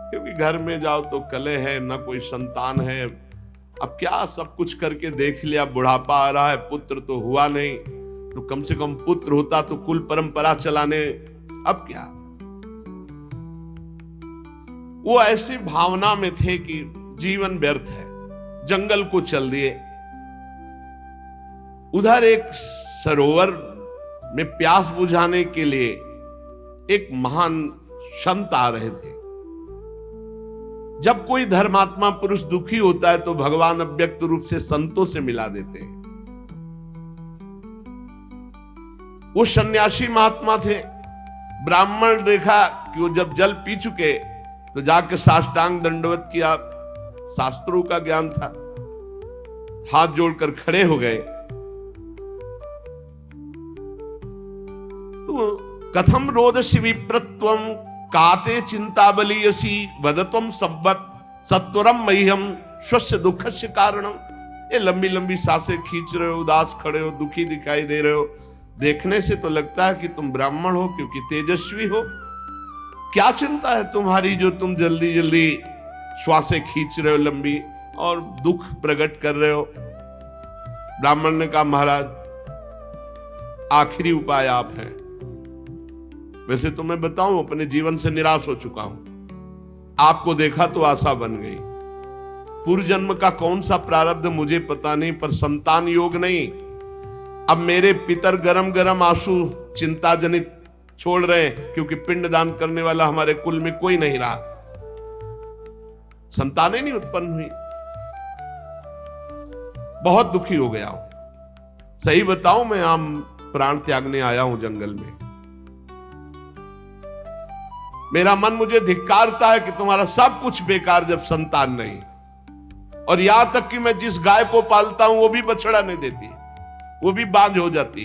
क्योंकि घर में जाओ तो कलह है, ना कोई संतान है। अब क्या, सब कुछ करके देख लिया, बुढ़ापा आ रहा है, पुत्र तो हुआ नहीं, तो कम से कम पुत्र होता तो कुल परंपरा चलाने। अब क्या, वो ऐसी भावना में थे कि जीवन व्यर्थ है, जंगल को चल दिए। उधर एक सरोवर में प्यास बुझाने के लिए एक महान संत आ रहे थे। जब कोई धर्मात्मा पुरुष दुखी होता है तो भगवान अव्यक्त रूप से संतों से मिला देते हैं। वो सन्यासी महात्मा थे। ब्राह्मण देखा कि वो जब जल पी चुके तो जाके साष्टांग दंडवत किया, शास्त्रों का ज्ञान था, हाथ जोड़कर खड़े हो गए। तो कथम रोदसी विप्रत्वम काते चिंताबलीयसी वदतम संवत सत्वरम मह्यम स्वस्य दुखस्य कारणम। ये लंबी लंबी सांसें खींच रहे हो, उदास खड़े हो, दुखी दिखाई दे रहे हो। देखने से तो लगता है कि तुम ब्राह्मण हो, क्योंकि तेजस्वी हो। क्या चिंता है तुम्हारी जो तुम जल्दी जल्दी श्वासें खींच रहे हो लंबी, और दुख प्रकट कर रहे हो। ब्राह्मण ने कहा, महाराज आखिरी उपाय आप हैं। वैसे तो मैं बताऊं, अपने जीवन से निराश हो चुका हूं। आपको देखा तो आशा बन गई। पूर्व जन्म का कौन सा प्रारब्ध मुझे पता नहीं, पर संतान योग नहीं। अब मेरे पितर गरम गरम आंसू चिंता जनित छोड़ रहे हैं, क्योंकि पिंडदान करने वाला हमारे कुल में कोई नहीं रहा, संतानें नहीं उत्पन्न हुई। बहुत दुखी हो गया हूं। सही बताऊं, मैं आम प्राण त्यागने आया हूं जंगल में। मेरा मन मुझे धिक्कारता है कि तुम्हारा सब कुछ बेकार जब संतान नहीं। और यहां तक कि मैं जिस गाय को पालता हूं वो भी बछड़ा नहीं देती, वो भी बांझ हो जाती।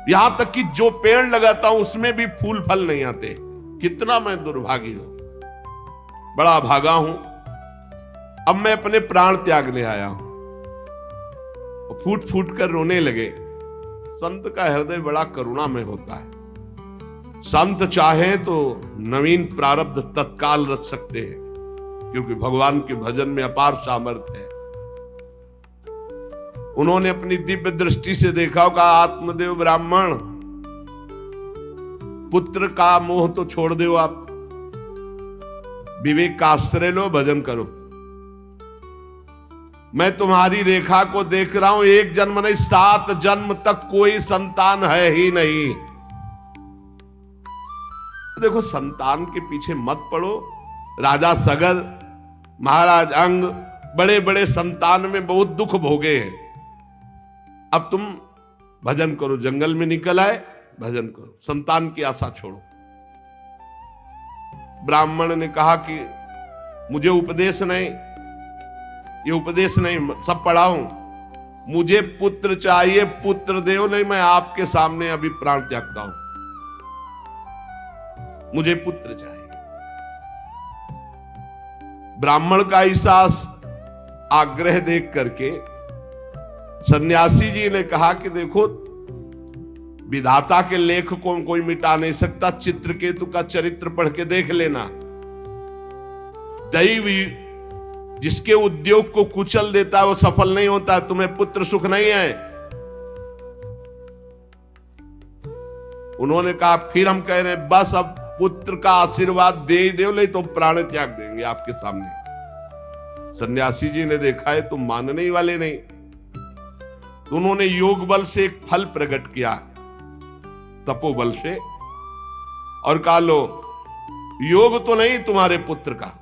यहां तक कि जो पेड़ लगाता हूं उसमें भी फूल फल नहीं आते। कितना मैं दुर्भागी हूं, बड़ा भागा हूं। अब मैं अपने प्राण त्यागने आया हूं। फूट फूट कर रोने लगे। संत का हृदय बड़ा करुणा में होता है। संत चाहे तो नवीन प्रारब्ध तत्काल रच सकते हैं, क्योंकि भगवान के भजन में अपार सामर्थ्य है। उन्होंने अपनी दिव्य दृष्टि से देखा होगा, आत्मदेव ब्राह्मण, पुत्र का मोह तो छोड़ दो, आप विवेक का आश्रय लो, भजन करो। मैं तुम्हारी रेखा को देख रहा हूं, एक जन्म नहीं 7 जन्म तक कोई संतान है ही नहीं। देखो, संतान के पीछे मत पड़ो। राजा सगर, महाराज अंग, बड़े बड़े संतान में बहुत दुख भोगे हैं। अब तुम भजन करो, जंगल में निकल आए, भजन करो, संतान की आशा छोड़ो। ब्राह्मण ने कहा कि मुझे उपदेश नहीं, ये उपदेश नहीं, सब पढ़ा हूं, मुझे पुत्र चाहिए, पुत्र देव, नहीं मैं आपके सामने अभी प्राण त्यागता हूं, मुझे पुत्र चाहिए। ब्राह्मण का ऐसा आग्रह देख करके सन्यासी जी ने कहा कि देखो, विधाता के लेख को कोई मिटा नहीं सकता, चित्रकेतु का चरित्र पढ़ के देख लेना। दैव जिसके उद्योग को कुचल देता है वो सफल नहीं होता है। तुम्हें पुत्र सुख नहीं है। उन्होंने कहा फिर हम कह रहे हैं बस अब पुत्र का आशीर्वाद दे ही दो, नहीं तो प्राण त्याग देंगे आपके सामने। सन्यासी जी ने देखा है तुम मानने ही वाले नहीं, तो उन्होंने योग बल से एक फल प्रकट किया, तपोबल से, और कहा लो योग तो नहीं तुम्हारे पुत्र का,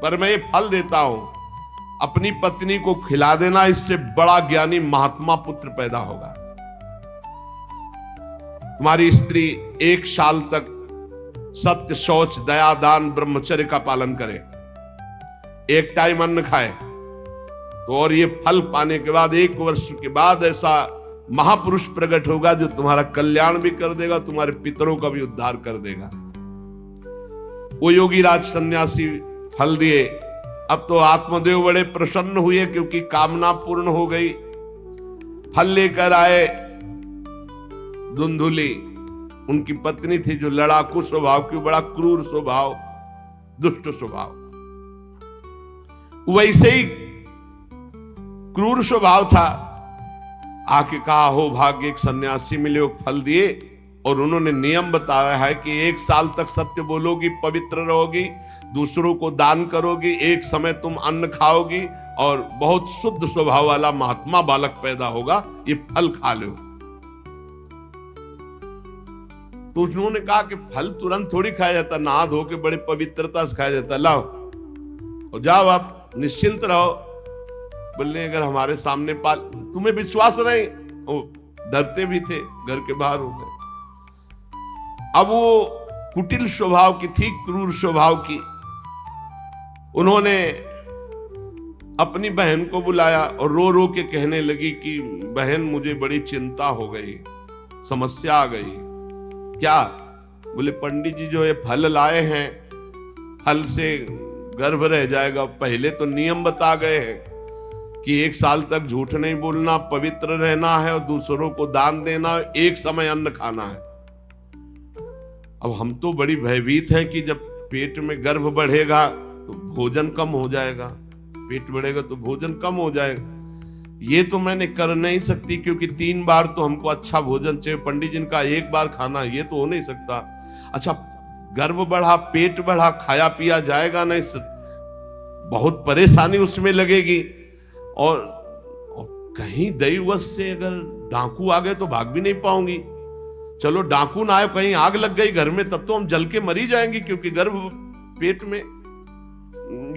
पर मैं ये फल देता हूं, अपनी पत्नी को खिला देना, इससे बड़ा ज्ञानी महात्मा पुत्र पैदा होगा। तुम्हारी स्त्री 1 साल तक सत्य, शौच, दया, दान, ब्रह्मचर्य का पालन करे, एक टाइम अन्न खाए, तो और ये फल पाने के बाद 1 वर्ष के बाद ऐसा महापुरुष प्रकट होगा जो तुम्हारा कल्याण भी कर देगा, तुम्हारे पितरों का भी उद्धार कर देगा। वो योगीराज सन्यासी फल दिए। अब तो आत्मदेव बड़े प्रसन्न हुए क्योंकि कामना पूर्ण हो गई। फल लेकर आए। धुंधुली उनकी पत्नी थी जो लड़ाकू स्वभाव की, बड़ा क्रूर स्वभाव, दुष्ट स्वभाव, वैसे ही क्रूर स्वभाव था। आके कहा हो भाग्य, एक सन्यासी मिले, वो फल दिए, और उन्होंने नियम बताया है कि 1 साल तक सत्य बोलोगी, पवित्र रहोगी, दूसरों को दान करोगी, एक समय तुम अन्न खाओगी, और बहुत शुद्ध स्वभाव वाला महात्मा बालक पैदा होगा, ये फल खा लो। तो उन्होंने कहा कि फल तुरंत थोड़ी खाया जाता, नहा धो के बड़े पवित्रता से खाया जाता, लाओ और जाओ, आप निश्चिंत रहो। बोलने अगर हमारे सामने पाल, तुम्हें विश्वास नहीं, वो डरते भी थे, घर के बाहर हो गए। अब वो कुटिल स्वभाव की थी, क्रूर स्वभाव की। उन्होंने अपनी बहन को बुलाया और रो रो के कहने लगी कि बहन मुझे बड़ी चिंता हो गई, समस्या आ गई। क्या? बोले पंडित जी जो ये फल लाए हैं, फल से गर्भ रह जाएगा। पहले तो नियम बता गए हैं कि 1 साल तक झूठ नहीं बोलना, पवित्र रहना है, और दूसरों को दान देना, एक समय अन्न खाना है। अब हम तो बड़ी भयभीत हैं कि जब पेट में गर्भ बढ़ेगा तो भोजन कम हो जाएगा, पेट बढ़ेगा तो भोजन कम हो जाएगा। ये तो मैंने कर नहीं सकती क्योंकि 3 बार तो हमको अच्छा भोजन चाहिए, पंडित जी का 1 बार खाना, ये तो हो नहीं सकता। अच्छा, गर्भ बढ़ा, पेट बढ़ा, खाया पिया जाएगा नहीं, बहुत परेशानी उसमें लगेगी। और कहीं दैववश से अगर डाकू आ गए तो भाग भी नहीं पाऊंगी। चलो डाकू ना आए, कहीं आग लग गई घर में, तब तो हम जल के मरी जाएंगे क्योंकि गर्भ पेट में,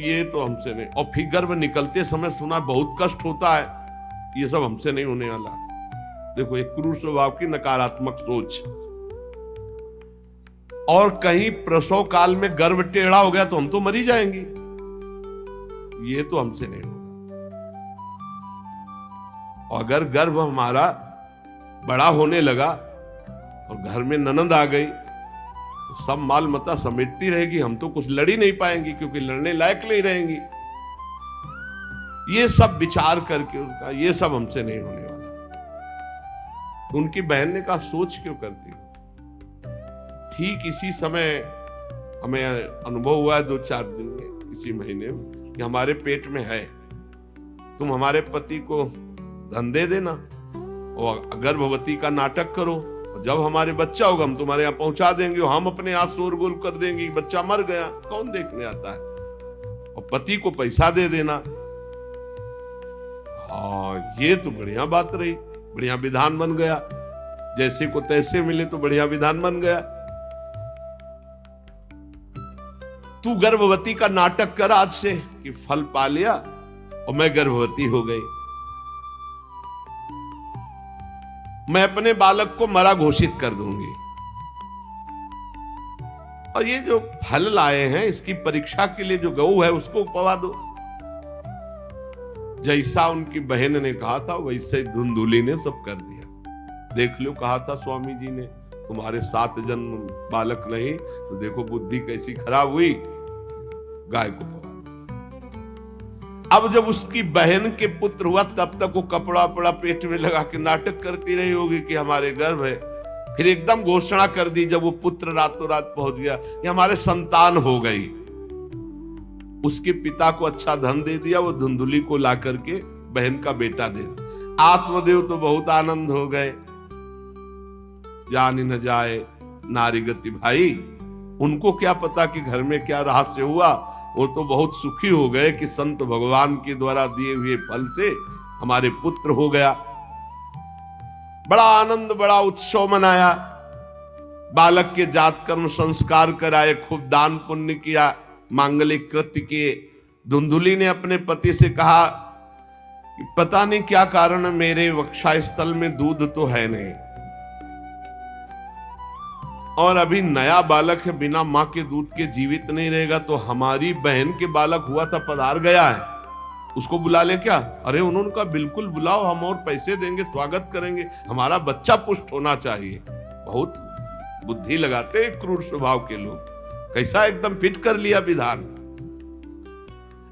ये तो हमसे नहीं। और फिर गर्भ निकलते समय सुना बहुत कष्ट होता है, ये सब हमसे नहीं होने वाला। देखो एक क्रूर स्वभाव की नकारात्मक सोच। और कहीं प्रसव काल में गर्भ टेढ़ा हो गया तो हम तो मरी जाएंगे, ये तो हमसे नहीं होगा। और अगर गर्भ हमारा बड़ा होने लगा और घर में ननद आ गई तो सब माल मता समेटती रहेगी, हम तो कुछ लड़ ही नहीं पाएंगे क्योंकि लड़ने लायक नहीं रहेंगी। ये सब विचार करके उनका, ये सब हमसे नहीं होने वाला। तो उनकी बहन ने कहा सोच क्यों करती हो? ठीक इसी समय हमें अनुभव हुआ है 2-4 दिन में, इसी महीने में, कि हमारे पेट में है, तुम हमारे पति को धन दे देना और गर्भवती का नाटक करो, और जब हमारे बच्चा होगा हम तुम्हारे यहाँ पहुंचा देंगे, और हम अपने यहाँ शोरगुल कर देंगे, बच्चा मर गया, कौन देखने आता है, और पति को पैसा दे देना। हाँ, ये तो बढ़िया बात रही, बढ़िया विधान बन गया, जैसे को तैसे मिले तो बढ़िया विधान बन गया। तू गर्भवती का नाटक कर आज से कि फल पा लिया और मैं गर्भवती हो गई, मैं अपने बालक को मरा घोषित कर दूंगी, और ये जो फल लाए हैं इसकी परीक्षा के लिए जो गऊ है उसको पवा दो। जैसा उनकी बहन ने कहा था वैसे ही धुंधुली ने सब कर दिया। देख लो, कहा था स्वामी जी ने तुम्हारे 7 जन्म बालक नहीं, तो देखो बुद्धि कैसी खराब हुई, गाय को पवा। अब जब उसकी बहन के पुत्र हुआ तब तक वो कपड़ा वपड़ा पेट में लगा के नाटक करती रही होगी कि हमारे गर्भ है। फिर एकदम घोषणा कर दी जब वो पुत्र रातों रात पहुंच गया कि हमारे संतान हो गई। उसके पिता को अच्छा धन दे दिया, वो धुंधुली को ला करके बहन का बेटा दे दिया। आत्मदेव तो बहुत आनंद हो गए। जानी न जाए नारी गति भाई, उनको क्या पता कि घर में क्या रहस्य हुआ। वो तो बहुत सुखी हो गए कि संत भगवान के द्वारा दिए हुए फल से हमारे पुत्र हो गया। बड़ा आनंद, बड़ा उत्सव मनाया। बालक के जात कर्म संस्कार कराए, खूब दान पुण्य किया, मांगलिक कृत्य किए। धुंधुली ने अपने पति से कहा कि पता नहीं क्या कारण है, मेरे वक्षा स्थल में दूध तो है नहीं, और अभी नया बालक है, बिना मां के दूध के जीवित नहीं रहेगा, तो हमारी बहन के बालक हुआ था पधार गया है, उसको बुला ले क्या? अरे उन्होंने कहा बिल्कुल बुलाओ, हम और पैसे देंगे, स्वागत करेंगे, हमारा बच्चा पुष्ट होना चाहिए। बहुत बुद्धि लगाते क्रूर स्वभाव के लोग, कैसा एकदम फिट कर लिया विधान।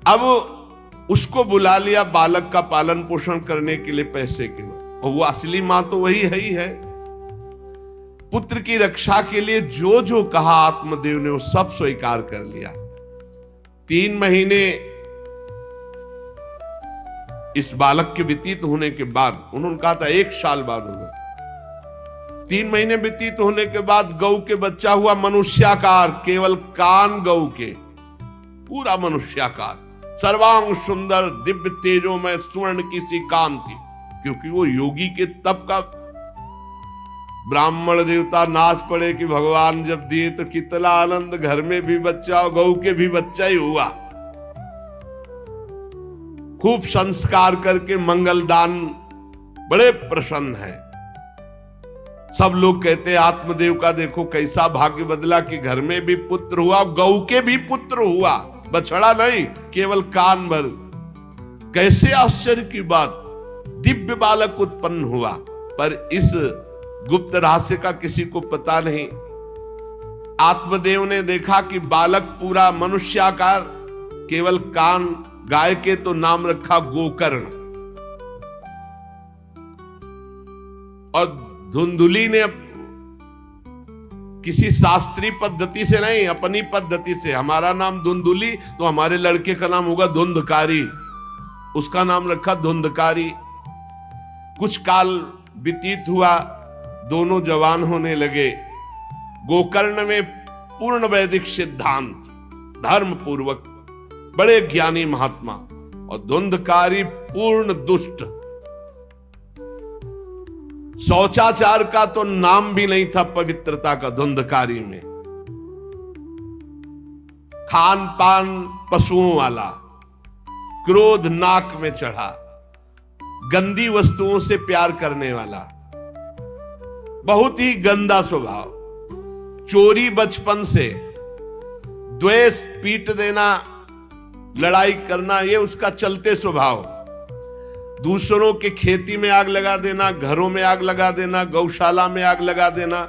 अब उसको बुला लिया बालक का पालन पोषण करने के लिए पैसे के, और वो असली मां तो वही है ही है। पुत्र की रक्षा के लिए जो जो कहा आत्मदेव ने वो सब स्वीकार कर लिया। 3 महीने इस बालक के व्यतीत होने के बाद, उन्होंने कहा था 1 साल बाद होगा, 3 महीने व्यतीत होने के बाद गौ के बच्चा हुआ मनुष्याकार, केवल कान गौ के, पूरा मनुष्याकार, सर्वांग सुंदर, दिव्य तेजोमय, स्वर्ण की सी कांति, क्योंकि वो योगी के तप का। ब्राह्मण देवता नाच पड़े कि भगवान जब दिए तो कितना आनंद, घर में भी बच्चा और गौ के भी बच्चा ही हुआ। खूब संस्कार करके मंगल दान, बड़े प्रसन्न है। सब लोग कहते आत्मदेव का देखो कैसा भाग्य बदला कि घर में भी पुत्र हुआ, गौ के भी पुत्र हुआ, बछड़ा नहीं, केवल कान भर। कैसे आश्चर्य की बात, दिव्य बालक उत्पन्न हुआ। पर इस गुप्त रहस्य का किसी को पता नहीं। आत्मदेव ने देखा कि बालक पूरा मनुष्याकार, केवल कान, गाय के तो नाम रखा गोकर्ण। और धुंधुली ने किसी शास्त्रीय पद्धति से नहीं, अपनी पद्धति से, हमारा नाम धुंधुली तो हमारे लड़के का नाम होगा धुंधकारी, उसका नाम रखा धुंधकारी। कुछ काल व्यतीत हुआ, दोनों जवान होने लगे। गोकर्ण में पूर्ण वैदिक सिद्धांत, धर्म पूर्वक, बड़े ज्ञानी महात्मा, और धुंधकारी पूर्ण दुष्ट। शौचाचार का तो नाम भी नहीं था पवित्रता का धुंधकारी में। खान पान पशुओं वाला, क्रोध नाक में चढ़ा, गंदी वस्तुओं से प्यार करने वाला, बहुत ही गंदा स्वभाव। चोरी बचपन से, द्वेष, पीट देना, लड़ाई करना, ये उसका चलते स्वभाव। दूसरों के खेती में आग लगा देना, घरों में आग लगा देना, गौशाला में आग लगा देना।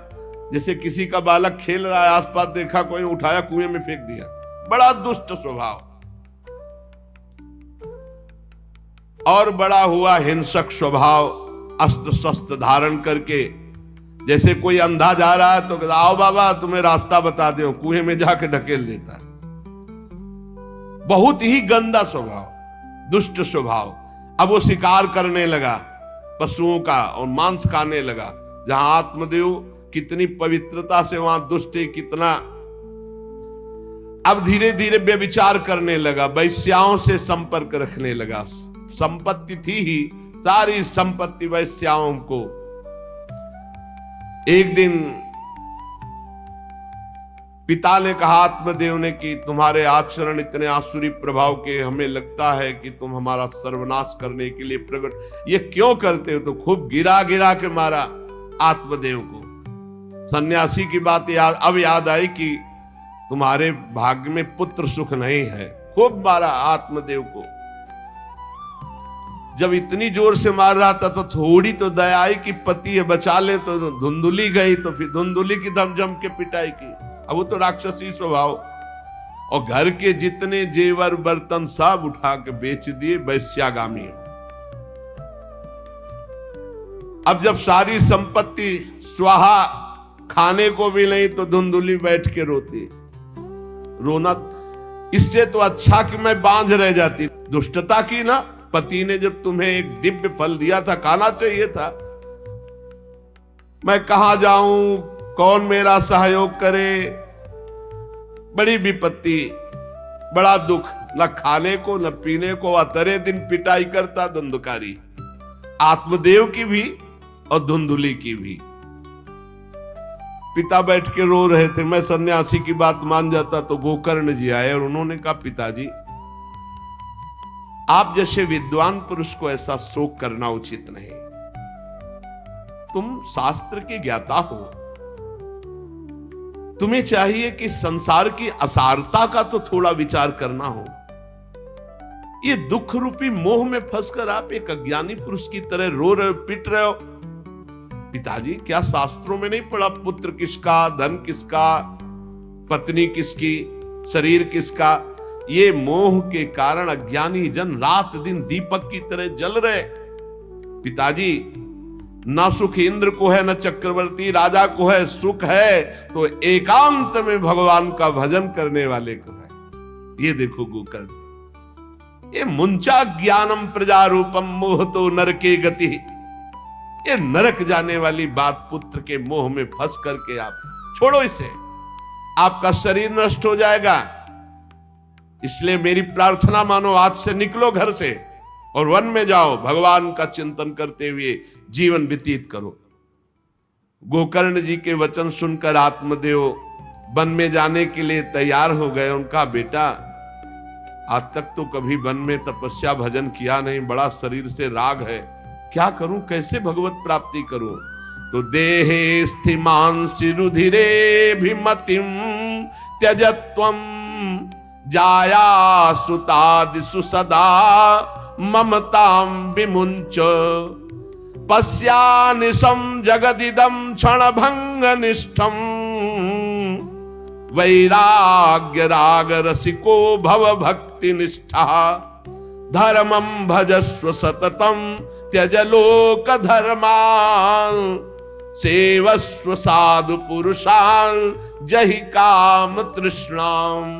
जैसे किसी का बालक खेल रहा है, आसपास देखा कोई, उठाया कुएं में फेंक दिया, बड़ा दुष्ट स्वभाव। और बड़ा हुआ हिंसक स्वभाव, अस्त्र शस्त्र धारण करके, जैसे कोई अंधा जा रहा है तो आओ बाबा तुम्हें रास्ता बता दो, कुएं में जाके ढकेल देता है। बहुत ही गंदा स्वभाव, दुष्ट स्वभाव। अब वो शिकार करने लगा पशुओं का और मांस खाने लगा। जहां आत्मदेव कितनी पवित्रता से, वहां दुष्ट कितना। अब धीरे धीरे व्यभिचार करने लगा, वैश्याओं से संपर्क रखने लगा। संपत्ति थी ही, सारी संपत्ति वैश्याओं को। एक दिन पिता ने कहा आत्मदेव ने कि तुम्हारे आचरण इतने आसुरी प्रभाव के, हमें लगता है कि तुम हमारा सर्वनाश करने के लिए प्रकट, ये क्यों करते हो? तो खूब गिरा गिरा के मारा आत्मदेव को। सन्यासी की बात अब याद आई कि तुम्हारे भाग्य में पुत्र सुख नहीं है। खूब मारा आत्मदेव को। जब इतनी जोर से मार रहा था तो थोड़ी तो दया आई कि पति है, बचा ले, तो धुंधुली गई, तो फिर धुंधुली की दम जम के पिटाई की। अब वो तो राक्षसी स्वभाव, और घर के जितने जेवर बर्तन सब उठा के बेच दिए, वैश्यागामी। अब जब सारी संपत्ति स्वाहा, खाने को भी नहीं, तो धुंधुली बैठ के रोती। रोना इससे तो अच्छा कि मैं बांझ रह जाती। दुष्टता की ना, पति ने जब तुम्हें एक दिव्य फल दिया था, खाना चाहिए था। मैं कहां जाऊं, कौन मेरा सहयोग करे, बड़ी विपत्ति, बड़ा दुख, न खाने को न पीने को। अतरे दिन पिटाई करता धुंधकारी, आत्मदेव की भी और धुंधुली की भी। पिता बैठ के रो रहे थे। मैं सन्यासी की बात मान जाता तो गोकर्ण जी आए और उन्होंने कहा, पिताजी आप जैसे विद्वान पुरुष को ऐसा शोक करना उचित नहीं। तुम शास्त्र के ज्ञाता हो, तुम्हें चाहिए कि संसार की असारता का तो थोड़ा विचार करना हो। ये दुख रूपी मोह में फंसकर आप एक अज्ञानी पुरुष की तरह रो रहे हो, पिट रहे हो। पिताजी, क्या शास्त्रों में नहीं पढ़ा, पुत्र किसका, धन किसका, पत्नी किसकी, शरीर किसका? ये मोह के कारण अज्ञानी जन रात दिन दीपक की तरह जल रहे। पिताजी, ना सुख इंद्र को है, न चक्रवर्ती राजा को है। सुख है तो एकांत में भगवान का भजन करने वाले को है। ये देखो गोकर्ण, ये मुंचा ज्ञानम प्रजारूपम मोह तो नरके गति। ये नरक जाने वाली बात, पुत्र के मोह में फंस करके आप छोड़ो इसे, आपका शरीर नष्ट हो जाएगा। इसलिए मेरी प्रार्थना मानो, आज से निकलो घर से और वन में जाओ, भगवान का चिंतन करते हुए जीवन व्यतीत करो। गोकर्ण जी के वचन सुनकर आत्मदेव वन में जाने के लिए तैयार हो गए। उनका बेटा, आज तक तो कभी वन में तपस्या भजन किया नहीं, बड़ा शरीर से राग है, क्या करूं, कैसे भगवत प्राप्ति करूं? तो देहे स्थिमान रुधिरे भिमतिम त्यजत्वम जाया सुतादिषु सदा ममतां विमुंच पश्यानिशं जगदिदं क्षणभंग निष्ठं वैराग्य राग रसिको भव भक्ति निष्ठा धर्मं भजस्व सततं त्यज लोक धर्मान सेवस्व साधु पुरुषान् जहि काम तृष्णाम्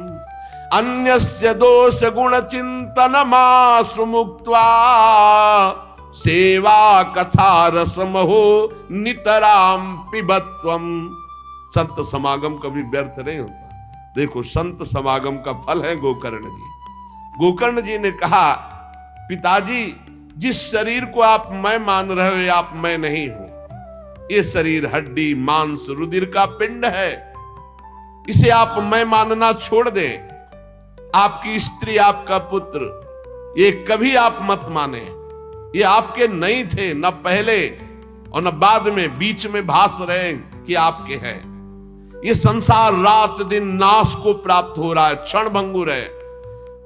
अन्यस्य दोष गुण चिंतन मासु मुक्त्वा सेवा कथा रसमहो नितराम पिबत्वम। संत समागम कभी व्यर्थ नहीं होता। देखो, संत समागम का फल है गोकर्ण जी। गोकर्ण जी ने कहा, पिताजी, जिस शरीर को आप मैं मान रहे हो, ये आप मैं नहीं हूं। ये शरीर हड्डी मांस रुधिर का पिंड है, इसे आप मैं मानना छोड़ दें। आपकी स्त्री, आपका पुत्र, ये कभी आप मत माने। ये आपके नहीं थे, न पहले और न बाद में, बीच में भास रहे कि आपके हैं। ये संसार रात दिन नाश को प्राप्त हो रहा है, क्षण भंगुर है।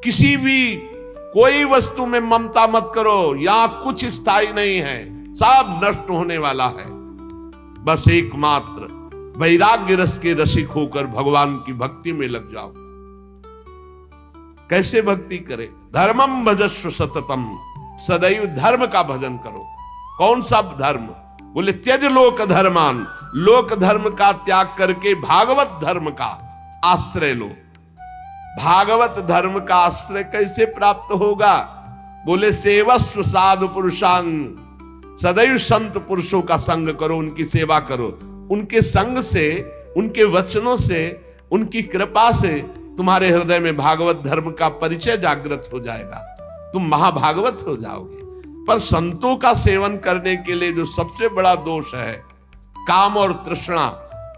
किसी भी कोई वस्तु में ममता मत करो, यहां कुछ स्थायी नहीं है, सब नष्ट होने वाला है। बस एकमात्र वैराग्य रस के रसिक होकर भगवान की भक्ति में लग जाओ। कैसे भक्ति करे? धर्मम भजस्व सततम, सदैव धर्म का भजन करो। कौन सा धर्म? बोले त्यज लोक धर्मान, लोक धर्म का त्याग करके भागवत धर्म का आश्रय लो। भागवत धर्म का आश्रय कैसे प्राप्त होगा? बोले सेवस्व साधु पुरुषान, सदैव संत पुरुषों का संग करो, उनकी सेवा करो। उनके संग से, उनके वचनों से, उनकी कृपा से तुम्हारे हृदय में भागवत धर्म का परिचय जागृत हो जाएगा, तुम महाभागवत हो जाओगे। पर संतों का सेवन करने के लिए जो सबसे बड़ा दोष है, काम और तृष्णा,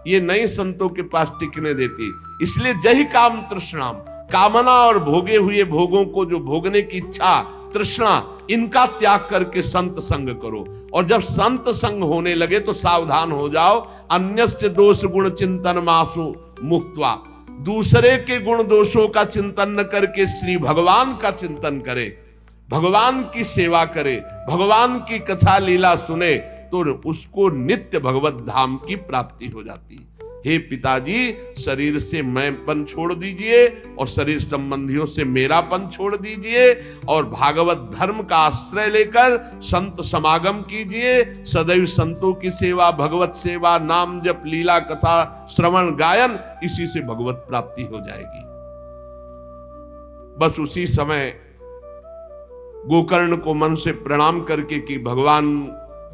ये नई संतों के पास टिकने देती। इसलिए जही काम तृष्णा, कामना और भोगे हुए भोगों को जो भोगने की इच्छा, तृष्णा, इनका त्याग करके संत संग करो। और जब संत संग होने लगे तो सावधान हो जाओ। अन्यस्य दोष गुण चिंतन मासु मुक्त्वा, दूसरे के गुण दोषों का चिंतन न करके श्री भगवान का चिंतन करे, भगवान की सेवा करे, भगवान की कथा लीला सुने, तो उसको नित्य भगवत धाम की प्राप्ति हो जाती। हे पिताजी, शरीर से मैंपन छोड़ दीजिए और शरीर संबंधियों से मेरापन छोड़ दीजिए और भागवत धर्म का आश्रय लेकर संत समागम कीजिए। सदैव संतों की सेवा, भगवत सेवा, नाम जप, लीला कथा, श्रवण गायन, इसी से भगवत प्राप्ति हो जाएगी। बस उसी समय गोकर्ण को मन से प्रणाम करके कि भगवान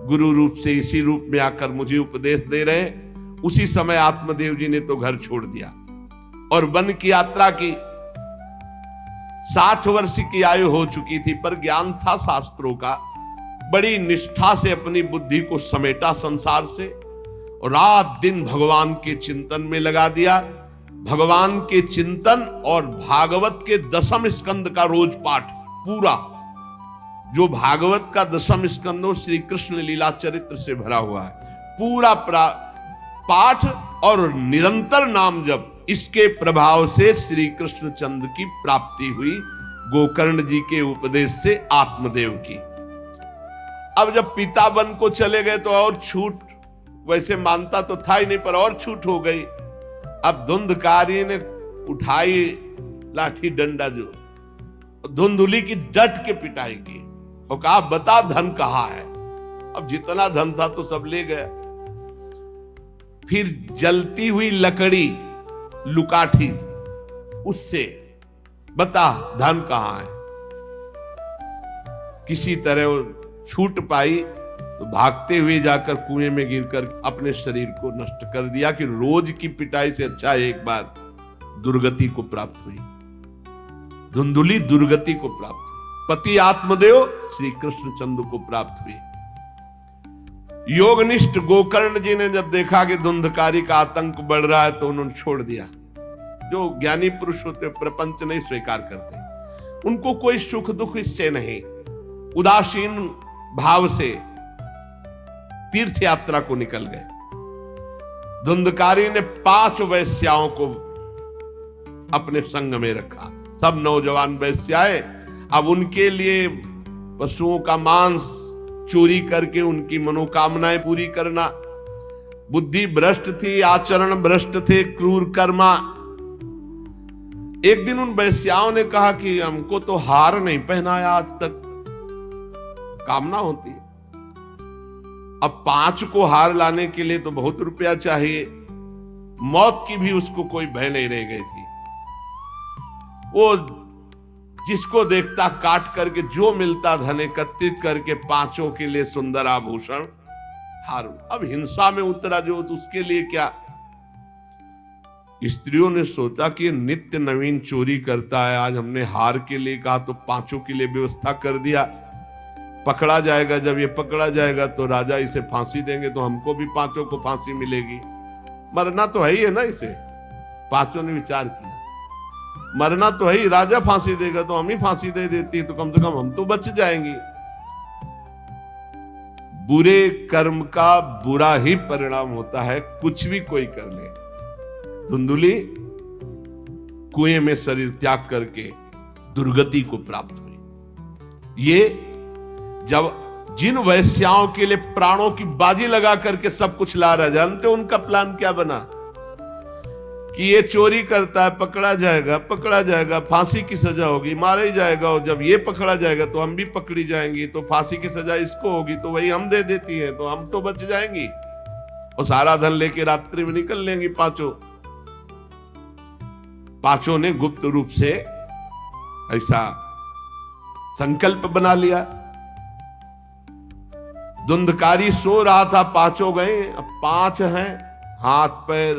गुरु रूप से इसी रूप में आकर मुझे उपदेश दे रहे हैं, उसी समय आत्मदेव जी ने तो घर छोड़ दिया और वन की यात्रा की। 60 वर्ष की आयु हो चुकी थी, पर ज्ञान था शास्त्रों का। बड़ी निष्ठा से अपनी बुद्धि को समेटा संसार से और रात दिन भगवान के चिंतन में लगा दिया। भगवान के चिंतन और भागवत के 10वें स्कंद का रोज पाठ पूरा, जो भागवत का 10वां स्कंद श्री कृष्ण लीला चरित्र से भरा हुआ है, पूरा पाठ और निरंतर नाम जप, इसके प्रभाव से श्री कृष्ण चंद्र की प्राप्ति हुई गोकर्ण जी के उपदेश से आत्मदेव की। अब जब पिता वन को चले गए तो और छूट, वैसे मानता तो था ही नहीं, पर और छूट हो गई। अब धुंधकारी ने उठाई लाठी डंडा, जो धुंधुली की डट के पिटाई की और कहा, बता धन कहाँ है। अब जितना धन था तो सब ले गया। फिर जलती हुई लकड़ी, लुकाठी, उससे बता धन कहां है। किसी तरह छूट पाई तो भागते हुए जाकर कुएं में गिरकर अपने शरीर को नष्ट कर दिया कि रोज की पिटाई से अच्छा एक बार दुर्गति को प्राप्त हुई। धुंधुली दुर्गति को प्राप्त हुई, पति आत्मदेव श्री कृष्ण चंद्र को प्राप्त हुई। योगनिष्ठ गोकर्ण जी ने जब देखा कि धुंधकारी का आतंक बढ़ रहा है तो उन्होंने छोड़ दिया। जो ज्ञानी पुरुष होते प्रपंच नहीं स्वीकार करते, उनको कोई सुख दुख इससे नहीं, उदासीन भाव से तीर्थ यात्रा को निकल गए। धुंधकारी ने 5 वैश्याओं को अपने संग में रखा, सब नौजवान वैश्याएं। अब उनके लिए पशुओं का मांस चोरी करके उनकी मनोकामनाएं पूरी करना। बुद्धि भ्रष्ट थी, आचरण भ्रष्ट थे, क्रूर कर्मा। एक दिन उन वैश्याओं ने कहा कि हमको तो हार नहीं पहनाया आज तक, कामना होती है। अब 5 को हार लाने के लिए तो बहुत रुपया चाहिए। मौत की भी उसको कोई भय नहीं रह गई थी। वो जिसको देखता काट करके जो मिलता धन एकत्रित करके 5 के लिए सुंदर आभूषण हार। अब हिंसा में उतरा जो, तो उसके लिए क्या। स्त्रियों ने सोचा कि नित्य नवीन चोरी करता है, आज हमने हार के लिए कहा तो 5 के लिए व्यवस्था कर दिया। पकड़ा जाएगा, जब ये पकड़ा जाएगा तो राजा इसे फांसी देंगे, तो हमको भी 5 को फांसी मिलेगी। मरना तो है ही है ना इसे। 5 ने विचार किया, मरना तो है ही, राजा फांसी देगा तो हम ही फांसी दे देती, तो कम से कम हम तो बच जाएंगे। बुरे कर्म का बुरा ही परिणाम होता है, कुछ भी कोई कर ले। धुंधुली कुएं में शरीर त्याग करके दुर्गति को प्राप्त हुई। ये जब जिन वैश्याओं के लिए प्राणों की बाजी लगा करके सब कुछ ला रहा, जानते उनका प्लान क्या बना कि ये चोरी करता है, पकड़ा जाएगा, फांसी की सजा होगी, मारा ही जाएगा। और जब ये पकड़ा जाएगा तो हम भी पकड़ी जाएंगी, तो फांसी की सजा इसको होगी, तो वही हम दे देती है, तो हम तो बच जाएंगी और सारा धन लेके रात्रि में निकल लेंगी 5 ने गुप्त रूप से ऐसा संकल्प बना लिया। धुंधकारी सो रहा था, 5 गए, अब 5 हैं, हाथ पैर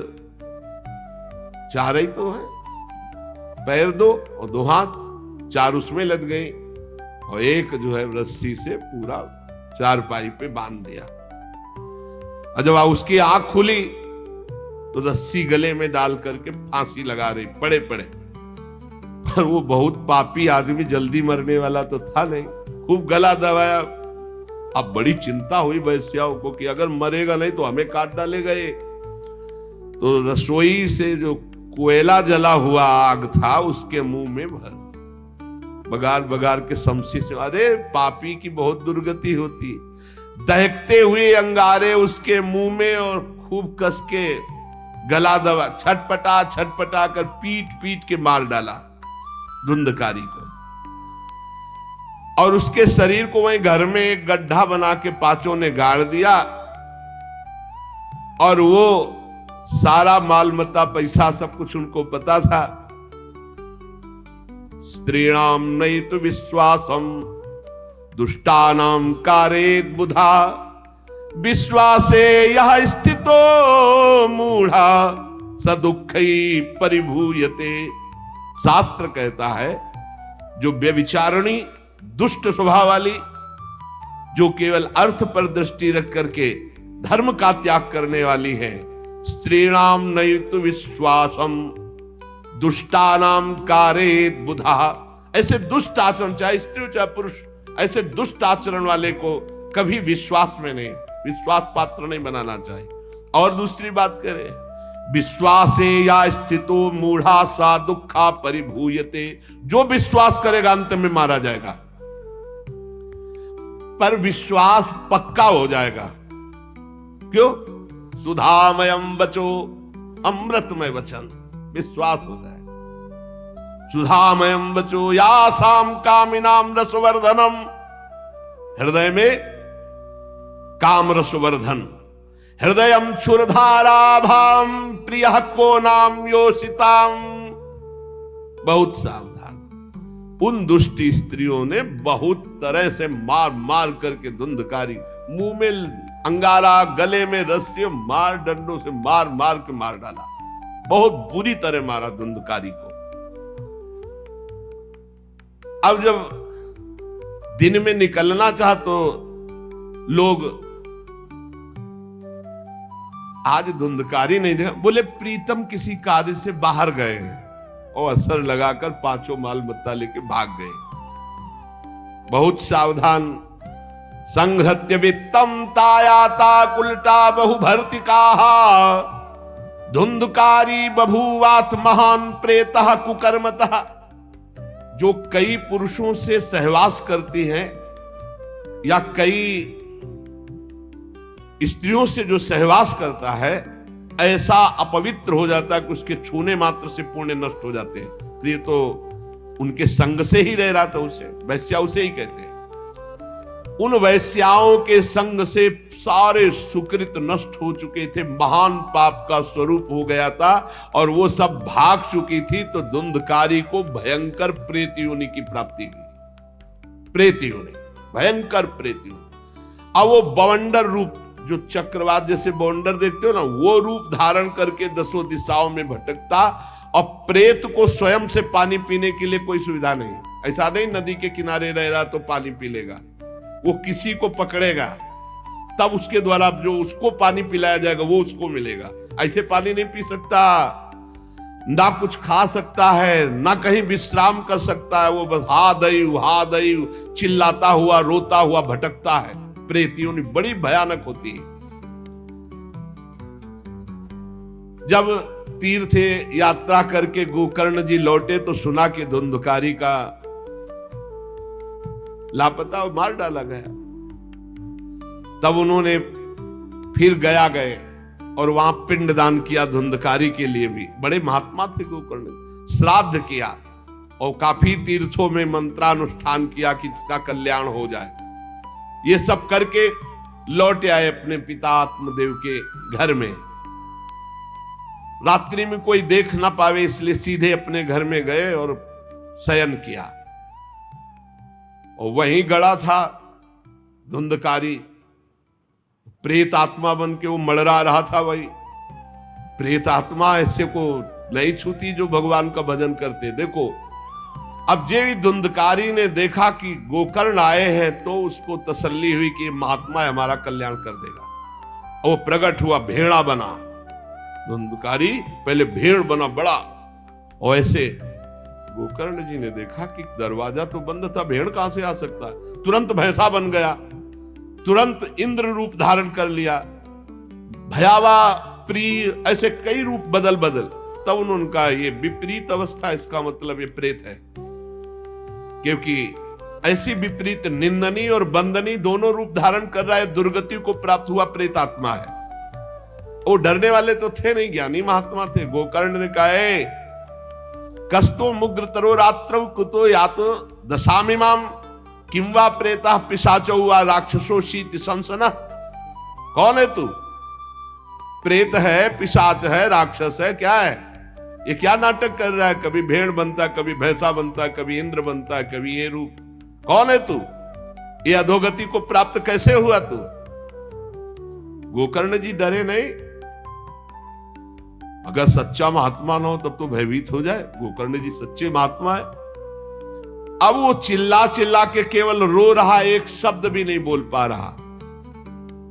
4 ही तो है, पैर 2 और 2 हाथ, 4 उसमें लग गई और एक जो है रस्सी से पूरा चारपाई पे बांध दिया। और जब उसकी आंख खुली तो रस्सी गले में डाल करके फांसी लगा रही पड़े पड़े। पर वो बहुत पापी आदमी, जल्दी मरने वाला तो था नहीं, खूब गला दबाया। अब बड़ी चिंता हुई वैश्याओं को कि अगर मरेगा नहीं तो हमें काट डालेगा ये। तो रसोई से जो कोयला जला हुआ आग था उसके मुंह में भर, बगार बगार के शमशी से। अरे पापी की बहुत दुर्गति होती। दहकते हुए अंगारे उसके मुंह में और खूब कस के गला दबा, छटपटा छटपटा कर पीट पीट के मार डाला धुंधकारी को, और उसके शरीर को वहीं घर में एक गड्ढा बना के पांचों ने गाड़ दिया, और वो सारा माल मत्ता पैसा सब कुछ उनको पता था। स्त्रीणाम नयितु विश्वासम दुष्टानाम कारेत बुधा, विश्वासे यह स्थितो मूढ़ा स दुःखी परिभूयते। शास्त्र कहता है जो व्यभिचारिणी दुष्ट स्वभाव वाली, जो केवल अर्थ पर दृष्टि रख करके धर्म का त्याग करने वाली है, स्त्रीणाम नयितु विश्वासम दुष्टानाम कारेत बुधा, ऐसे दुष्ट आचरण, चाहे स्त्री हो चाहे पुरुष, ऐसे दुष्ट आचरण वाले को कभी विश्वास में नहीं, विश्वास पात्र नहीं बनाना चाहिए। और दूसरी बात करें, विश्वासे या स्थितो मूढ़ा सा दुखा परिभूयते, जो विश्वास करेगा अंत में मारा जाएगा, पर विश्वास पक्का हो जाएगा। क्यों? सुधामयम बचो अमृतमय वचन, विश्वास हो जाएगा। सुधामयम बचो यासाम कामिनाम रसवर्धनम, हृदय में काम रसवर्धन, हृदयम क्षुरधाराभाम प्रियः को नाम योषिताम। बहुत सावधान, उन दुष्ट स्त्रियों ने बहुत तरह से मार मार करके धुंधकारी, मुंह में अंगारा, गले में रस्सी, मार डंडों से मार मार के मार डाला, बहुत बुरी तरह मारा धुंधकारी को। अब जब दिन में निकलना चाह तो लोग, आज धुंधकारी नहीं देखा, बोले प्रीतम किसी कार्य से बाहर गए और असर लगाकर पांचों माल मत्ता लेके भाग गए। बहुत सावधान। संहृत्य वित्तम तायाता कुलटा बहुभर्तिका, धुंधकारी बभूवाथ महान प्रेतः कुकर्मतः। जो कई पुरुषों से सहवास करती हैं या कई स्त्रियों से जो सहवास करता है, ऐसा अपवित्र हो जाता है कि उसके छूने मात्र से पुण्य नष्ट हो जाते हैं। तो ये तो उनके संग से ही रह रहा था, उसे वैश्या उसे ही कहते हैं। उन वैश्याओं के संग से सारे सुकृत नष्ट हो चुके थे, महान पाप का स्वरूप हो गया था, और वो सब भाग चुकी थी। तो धुंधकारी को भयंकर प्रेत योनि की प्राप्ति हुई, प्रेत योनि, भयंकर प्रेत योनि। अब वो बवंडर रूप, जो चक्रवात जैसे बवंडर देखते हो ना, वो रूप धारण करके दसों दिशाओं में भटकता, और प्रेत को स्वयं से पानी पीने के लिए कोई सुविधा नहीं। ऐसा नहीं नदी के किनारे रह रहा तो पानी पी लेगा, वो किसी को पकड़ेगा तब उसके द्वारा जो उसको पानी पिलाया जाएगा वो उसको मिलेगा। ऐसे पानी नहीं पी सकता, ना कुछ खा सकता है, ना कहीं विश्राम कर सकता है। वो बस हा दई चिल्लाता हुआ, रोता हुआ भटकता है। प्रेत योनि बड़ी भयानक होती है। जब तीर्थ यात्रा करके गोकर्ण जी लौटे तो सुना कि धुंधकारी का लापता और मार डाला गया। तब उन्होंने फिर गया गए और वहां पिंडदान किया धुंधकारी के लिए भी। बड़े महात्मा थे गोकर्ण, श्राद्ध किया और काफी तीर्थों में मंत्रानुष्ठान किया कि इसका कल्याण हो जाए। ये सब करके लौट आए अपने पिता आत्मदेव के घर में। रात्रि में कोई देख ना पावे इसलिए सीधे अपने घर में गए और शयन किया। और वहीं गड़ा था धुंधकारी, प्रेत आत्मा बन के वो मड़रा रहा था। वही प्रेत आत्मा ऐसे को नहीं छूती जो भगवान का भजन करते। देखो, अब जे धुंधकारी ने देखा कि गोकर्ण आए हैं तो उसको तसल्ली हुई कि महात्मा हमारा कल्याण कर देगा। वो प्रकट हुआ, भेड़ा बना। धुंधकारी पहले भेड़ बना बड़ा, और ऐसे गोकर्ण जी ने देखा कि दरवाजा तो बंद था, भेड़ कहां से आ सकता है। तुरंत भैंसा बन गया, तुरंत इंद्र रूप धारण कर लिया, भयावा, प्रिय, ऐसे कई रूप बदल बदल। तब उन्होंने कहा ये विपरीत अवस्था, इसका मतलब ये प्रेत है। क्योंकि ऐसी विपरीत निंदनीय और बंदनीय दोनों रूप धारण कर रहा है, दुर्गति को प्राप्त हुआ प्रेत आत्मा है। वो डरने वाले तो थे नहीं, ज्ञानी महात्मा थे। गोकर्ण ने कहा, कस्तो मुग्र तरो रात्रौ कुतो यातो दशामिमाम किंवा प्रेता पिशाचो वा राक्षसो शीत संसना। कौन है तू? प्रेत है, पिशाच है, राक्षस है, क्या है ये? क्या नाटक कर रहा है? कभी भेड़ बनता, कभी भैंसा बनता, कभी इंद्र बनता, कभी ये रूप। कौन है तू? ये अधोगति को प्राप्त कैसे हुआ तू? गोकर्ण जी डरे नहीं। अगर सच्चा महात्मा न हो तब तो भयभीत हो जाए। गोकर्ण जी सच्चे महात्मा है। अब वो चिल्ला चिल्ला के केवल रो रहा, एक शब्द भी नहीं बोल पा रहा।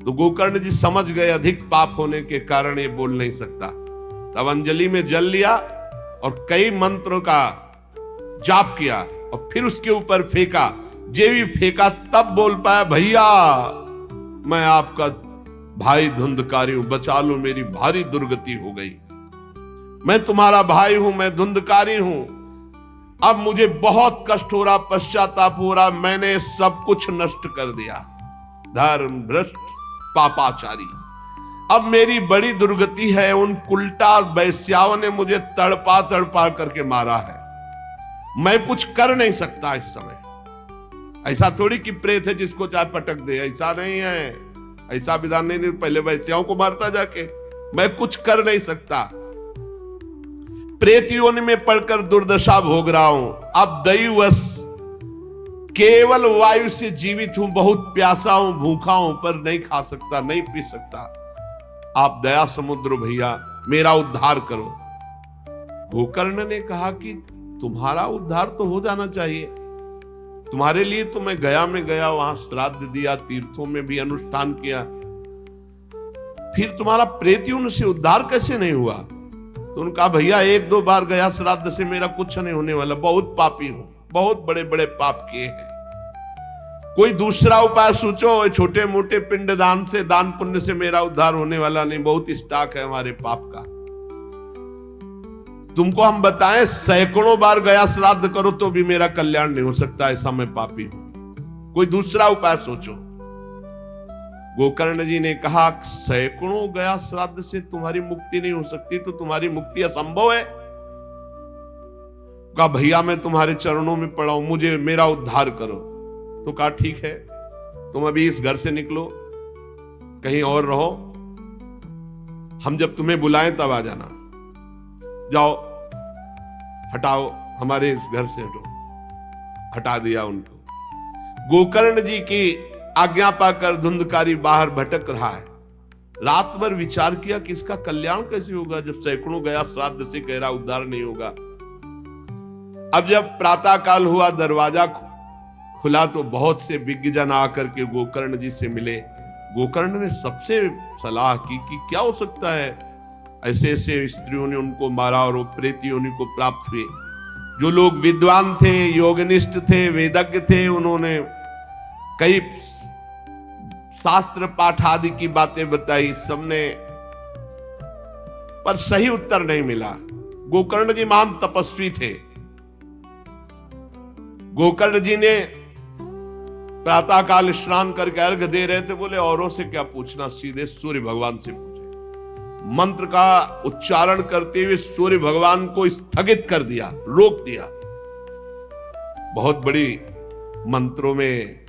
तो गोकर्ण जी समझ गए अधिक पाप होने के कारण ये बोल नहीं सकता। तब अंजलि में जल लिया और कई मंत्रों का जाप किया और फिर उसके ऊपर फेंका। जे भी फेंका तब बोल पाया, भैया मैं आपका भाई धुंधकारी हूं, बचा लो, मेरी भारी दुर्गति हो गई। मैं तुम्हारा भाई हूं, मैं धुंधकारी हूं, अब मुझे बहुत कष्ट हो रहा, पश्चाताप हो रहा, मैंने सब कुछ नष्ट कर दिया, धर्म भ्रष्ट पापाचारी। अब मेरी बड़ी दुर्गति है, उन उल्टा वैश्याओं ने मुझे तड़पा तड़पा करके मारा है, मैं कुछ कर नहीं सकता इस समय। ऐसा थोड़ी कि प्रेत है जिसको चाहे पटक दे, ऐसा नहीं है, ऐसा विधान नहीं, पहले वैश्याओं को मारता जाके, मैं कुछ कर नहीं सकता, प्रेत योनि में पड़कर दुर्दशा भोग रहा हूं, अब दैवश केवल वायु से जीवित हूं, बहुत प्यासा हूं, भूखा हूं, पर नहीं खा सकता, नहीं पी सकता, आप दया समुद्र भैया मेरा उद्धार करो। गोकर्ण ने कहा कि तुम्हारा उद्धार तो हो जाना चाहिए, तुम्हारे लिए तो मैं गया में गया, वहां श्राद्ध दिया, तीर्थों में भी अनुष्ठान किया, फिर तुम्हारा प्रेतियों से उद्धार कैसे नहीं हुआ? तो उनका भैया एक दो बार गया श्राद्ध से मेरा कुछ नहीं होने वाला, बहुत पापी हूं, बहुत बड़े बड़े पाप किए हैं, कोई दूसरा उपाय सोचो, छोटे मोटे पिंडदान से, दान पुण्य से मेरा उद्धार होने वाला नहीं, बहुत स्टॉक है हमारे पाप का। तुमको हम बताएं, सैकड़ों बार गया श्राद्ध करो तो भी मेरा कल्याण नहीं हो सकता, ऐसा मैं पापी हूं, कोई दूसरा उपाय सोचो। गोकर्ण जी ने कहा, सैकड़ों गया श्राद्ध से तुम्हारी मुक्ति नहीं हो सकती, तो तुम्हारी मुक्ति असंभव है। कहा भैया मैं तुम्हारे चरणों में पड़ा हूं, मुझे मेरा उद्धार करो। तो कहा ठीक है, तुम अभी इस घर से निकलो, कहीं और रहो, हम जब तुम्हें बुलाएं तब आ जाना, जाओ हटाओ, हमारे इस घर से हटो। हटा दिया उनको। गोकर्ण जी की आज्ञा पाकर धुंधकारी बाहर भटक रहा है। रात भर विचार किया कि इसका कल्याण कैसे होगा, जब सैकड़ों गया श्राद्ध से कह रहा उद्धार नहीं होगा। अब जब प्रातः काल हुआ, दरवाजा खुला तो बहुत से विज्ञजन आकर के गोकर्ण जी से मिले। गोकर्ण ने सबसे सलाह की कि क्या हो सकता है, ऐसे ऐसे स्त्रियों ने उनको मारा और वो प्रेत योनि को प्राप्त हुए। जो लोग विद्वान थे, योगनिष्ठ थे, वेदज्ञ थे, उन्होंने कई शास्त्र पाठ आदि की बातें बताई, सबने, पर सही उत्तर नहीं मिला। गोकर्ण जी महान तपस्वी थे। गोकर्ण जी ने प्रातः काल स्नान करके अर्घ दे रहे थे, बोले औरों से क्या पूछना, सीधे सूर्य भगवान से पूछे। मंत्र का उच्चारण करते हुए सूर्य भगवान को स्थगित कर दिया, रोक दिया। बहुत बड़ी मंत्रों में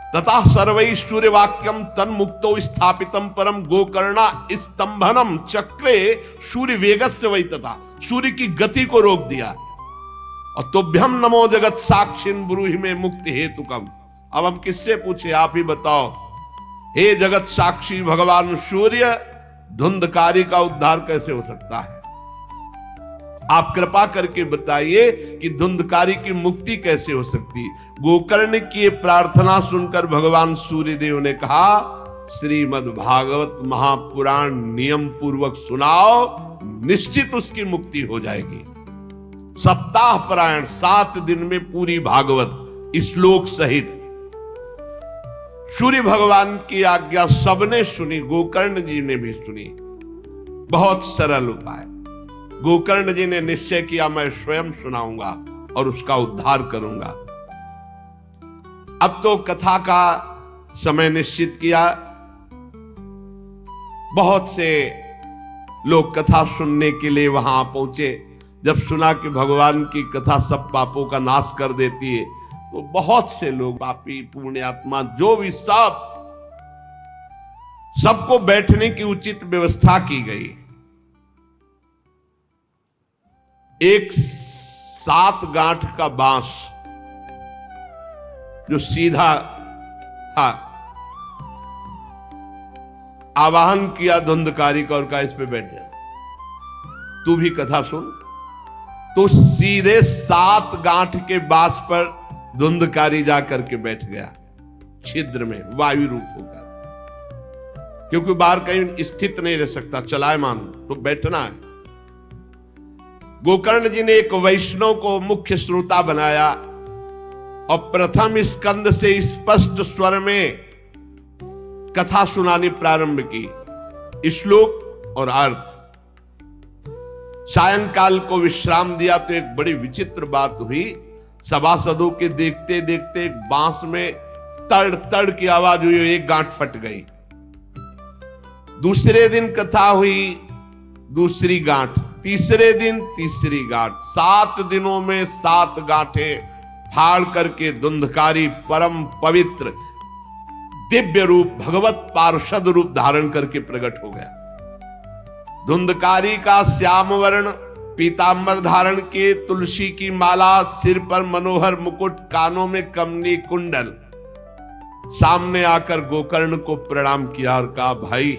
तथा सर्वै सूर्य वाक्यम तन मुक्तो स्थापितम परम गोकर्णा स्तंभनम चक्रे सूर्य वेगस्य वै, तथा सूर्य की गति को रोक दिया। और तुभ्यम नमो जगत साक्षिन ब्रूहि में मुक्ति हेतुकम। अब हम किससे पूछे, आप ही बताओ। हे जगत साक्षी भगवान सूर्य, धुंधकारी का उद्धार कैसे हो सकता है? आप कृपा करके बताइए कि धुंधकारी की मुक्ति कैसे हो सकती। गोकर्ण की प्रार्थना सुनकर भगवान सूर्यदेव ने कहा, श्रीमद् भागवत महापुराण नियम पूर्वक सुनाओ, निश्चित उसकी मुक्ति हो जाएगी। सप्ताह पारायण 7 दिन में पूरी भागवत श्लोक सहित। सूर्य भगवान की आज्ञा सबने सुनी, गोकर्ण जी ने भी सुनी। बहुत सरल उपाय। गोकर्ण जी ने निश्चय किया, मैं स्वयं सुनाऊंगा और उसका उद्धार करूंगा। अब तो कथा का समय निश्चित किया। बहुत से लोग कथा सुनने के लिए वहां पहुंचे। जब सुना कि भगवान की कथा सब पापों का नाश कर देती है, तो बहुत से लोग, पापी पुण्यात्मा जो भी, सबको बैठने की उचित व्यवस्था की गई। एक 7 गांठ का बांस जो सीधा था, आवाहन किया धुंधकारी को और कहा इस पे बैठ जा, तू भी कथा सुन। तो सीधे 7 गांठ के बांस पर धुंधकारी जाकर के बैठ गया, छिद्र में वायु रूप होकर, क्योंकि बाहर कहीं स्थित नहीं रह सकता, चलायमान तो बैठना है। गोकर्ण जी ने एक वैष्णव को मुख्य श्रोता बनाया और प्रथम स्कंद से स्पष्ट स्वर में कथा सुनानी प्रारंभ की, श्लोक और अर्थ। सायंकाल को विश्राम दिया तो एक बड़ी विचित्र बात हुई। सभासदों के देखते देखते एक बांस में तड़ तड़ की आवाज हुई, एक गांठ फट गई। दूसरे दिन कथा हुई, दूसरी गांठ, तीसरे दिन तीसरी गांठ, 7 दिनों में 7 गांठें फाड़ करके धुंधकारी परम पवित्र दिव्य रूप, भगवत पार्षद रूप धारण करके प्रकट हो गया। धुंधकारी का श्याम वर्ण पीतांबर धारण के, तुलसी की माला, सिर पर मनोहर मुकुट, कानों में कमनी कुंडल, सामने आकर गोकर्ण को प्रणाम किया और कहा, भाई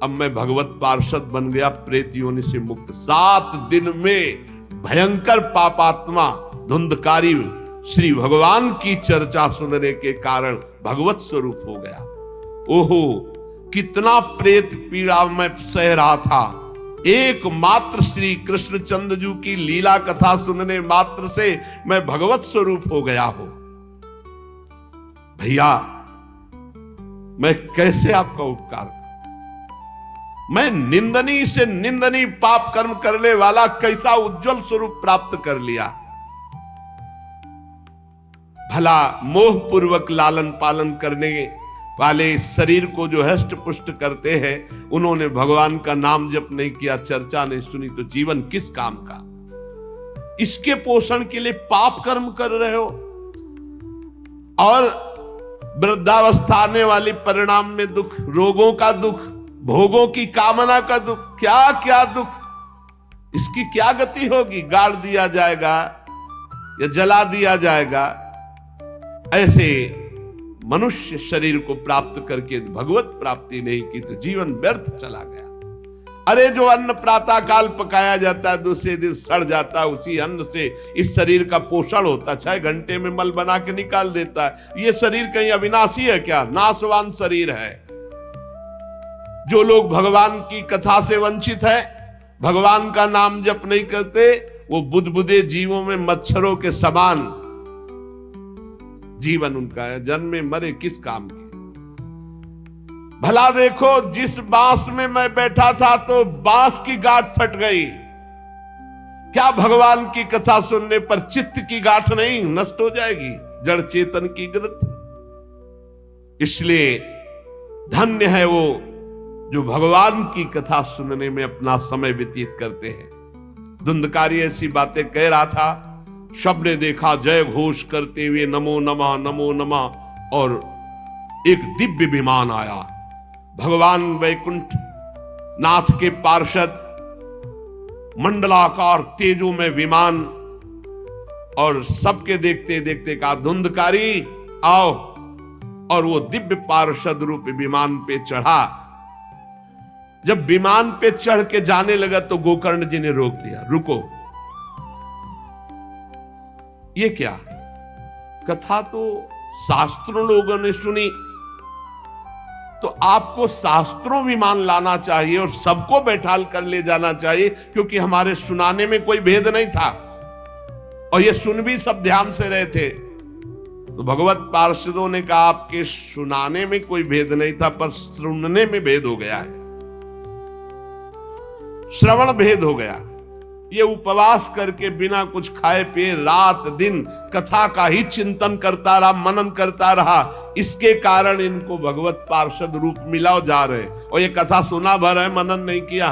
अब मैं भगवत पार्षद बन गया, प्रेत योनि से मुक्त। 7 दिन में भयंकर पापात्मा धुंधकारी श्री भगवान की चर्चा सुनने के कारण भगवत स्वरूप हो गया। ओहो, कितना प्रेत पीड़ा में सह रहा था, एकमात्र श्री कृष्णचंद्र जी की लीला कथा सुनने मात्र से मैं भगवत स्वरूप हो गया हूं। भैया, मैं कैसे आपका उपकार करूं? मैं निंदनीय से निंदनीय पाप कर्म करने वाला कैसा उज्जवल स्वरूप प्राप्त कर लिया। भला मोह पूर्वक लालन पालन करने वाले शरीर को जो हष्ट पुष्ट करते हैं, उन्होंने भगवान का नाम जप नहीं किया, चर्चा नहीं सुनी, तो जीवन किस काम का? इसके पोषण के लिए पाप कर्म कर रहे हो और वृद्धावस्था आने वाली परिणाम में दुख, रोगों का दुख, भोगों की कामना का दुख, क्या क्या दुख, इसकी क्या गति होगी? गाड़ दिया जाएगा या जला दिया जाएगा। ऐसे मनुष्य शरीर को प्राप्त करके भगवत प्राप्ति नहीं की तो जीवन व्यर्थ चला गया। अरे जो अन्न प्रातः काल पकाया जाता है, दूसरे दिन सड़ जाता है, उसी अन्न से इस शरीर का पोषण होता, 6 घंटे में मल बना के निकाल देता है। ये शरीर कहीं अविनाशी है क्या? नाशवान शरीर है। जो लोग भगवान की कथा से वंचित है, भगवान का नाम जप नहीं करते, वो बुदबुदे जीवों में मच्छरों के समान जीवन उनका है। जन्मे मरे किस काम के? भला देखो, जिस बांस में मैं बैठा था तो बांस की गांठ फट गई, क्या भगवान की कथा सुनने पर चित्त की गांठ नहीं नष्ट हो जाएगी? जड़ चेतन की ग्रंथ। इसलिए धन्य है वो जो भगवान की कथा सुनने में अपना समय व्यतीत करते हैं। धुंधकारी ऐसी बातें कह रहा था, सबने देखा जय घोष करते हुए नमो नमः नमो नमः, और एक दिव्य विमान आया। भगवान वैकुंठ नाथ के पार्षद, मंडलाकार तेजों में विमान, और सबके देखते देखते कहा, धुंधकारी आओ। और वो दिव्य पार्षद रूप विमान पे चढ़ा। जब विमान पे चढ़ के जाने लगा तो गोकर्ण जी ने रोक दिया, रुको, ये क्या? कथा तो शास्त्रों लोगों ने सुनी, तो आपको शास्त्रों विमान लाना चाहिए और सबको बैठाल कर ले जाना चाहिए, क्योंकि हमारे सुनाने में कोई भेद नहीं था और ये सुन भी सब ध्यान से रहे थे। तो भगवत पार्षदों ने कहा, आपके सुनाने में कोई भेद नहीं था, पर सुनने में भेद हो गया है, श्रवण भेद हो गया। ये उपवास करके बिना कुछ खाए पिए रात दिन कथा का ही चिंतन करता रहा, मनन करता रहा। इसके कारण इनको भगवत पार्षद रूप मिला जा रहे। और ये कथा सुना भर है, मनन नहीं किया।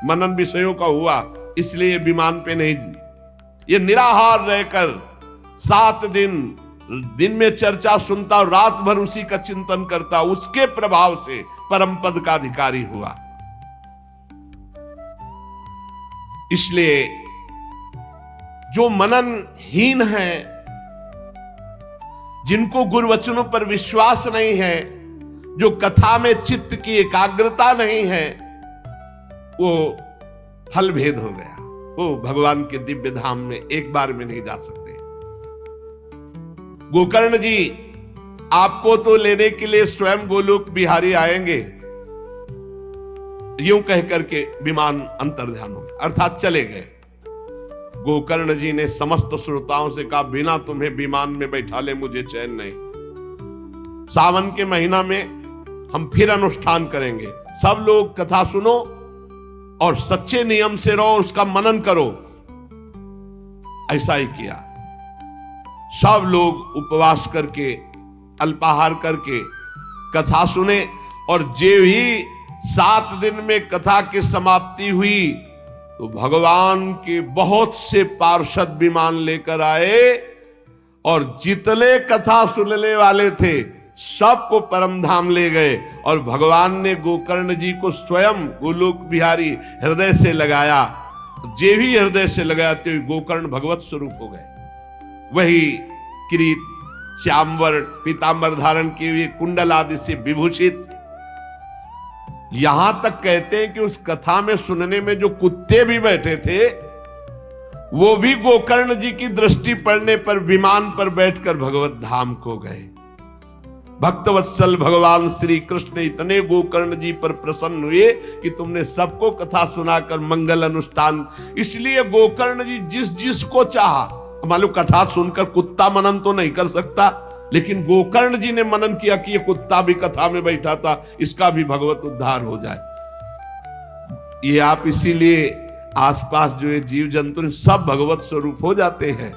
मनन विषयों का हुआ, इसलिए विमान पे नहीं। ये निराहार रहकर 7 दिन में चर्चा सुनता और रात भर उसी का चिंतन करता, उसके प्रभाव से परम पद का अधिकारी हुआ। इसलिए जो मननहीन है, जिनको गुरुवचनों पर विश्वास नहीं है, जो कथा में चित्त की एकाग्रता नहीं है, वो फल भेद हो गया। वो भगवान के दिव्य धाम में एक बार में नहीं जा सकते। गोकर्ण जी आपको तो लेने के लिए स्वयं गोलोक बिहारी आएंगे, यूं कह करके विमान अंतर्ध्यान हो गया, अर्थात चले गए। गोकर्ण जी ने समस्त श्रोताओं से कहा, बिना तुम्हें विमान में बैठा ले मुझे चैन नहीं। सावन के महीना में हम फिर अनुष्ठान करेंगे, सब लोग कथा सुनो और सच्चे नियम से रहो, उसका मनन करो। ऐसा ही किया। सब लोग उपवास करके, अल्पाहार करके कथा सुने, और जे ही 7 दिन में कथा की समाप्ति हुई तो भगवान के बहुत से पार्षद विमान लेकर आए, और जितने कथा सुनने वाले थे सबको परम धाम ले गए। और भगवान ने गोकर्ण जी को स्वयं गोलोक बिहारी हृदय से लगाया। जे भी हृदय से लगाया तो गोकर्ण भगवत स्वरूप हो गए। वही किरीट, श्यामवर, पीतांबर धारण किए हुए, कुंडल आदि से विभूषित। यहां तक कहते हैं कि उस कथा में सुनने में जो कुत्ते भी बैठे थे, वो भी गोकर्ण जी की दृष्टि पड़ने पर विमान पर बैठकर भगवत धाम को गए। भक्तवत्सल भगवान श्री कृष्ण इतने गोकर्ण जी पर प्रसन्न हुए कि तुमने सबको कथा सुनाकर मंगल अनुष्ठान। इसलिए गोकर्ण जी जिस जिसको चाहा, मालूम कथा सुनकर कुत्ता मनन तो नहीं कर सकता, लेकिन गोकर्ण जी ने मनन किया कि ये कुत्ता भी कथा में बैठा था, इसका भी भगवत उद्धार हो जाए। ये आप इसीलिए आसपास जो ये जीव जंतु सब भगवत स्वरूप हो जाते हैं।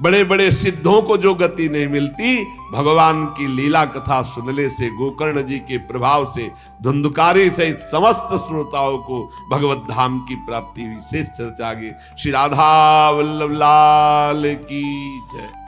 बड़े बड़े सिद्धों को जो गति नहीं मिलती, भगवान की लीला कथा सुनने से, गोकर्ण जी के प्रभाव से धुंधकारी सहित समस्त श्रोताओं को भगवत धाम की प्राप्ति हुई। शेष चर्चा आगे। श्री राधा वल्लभ लाल की जय।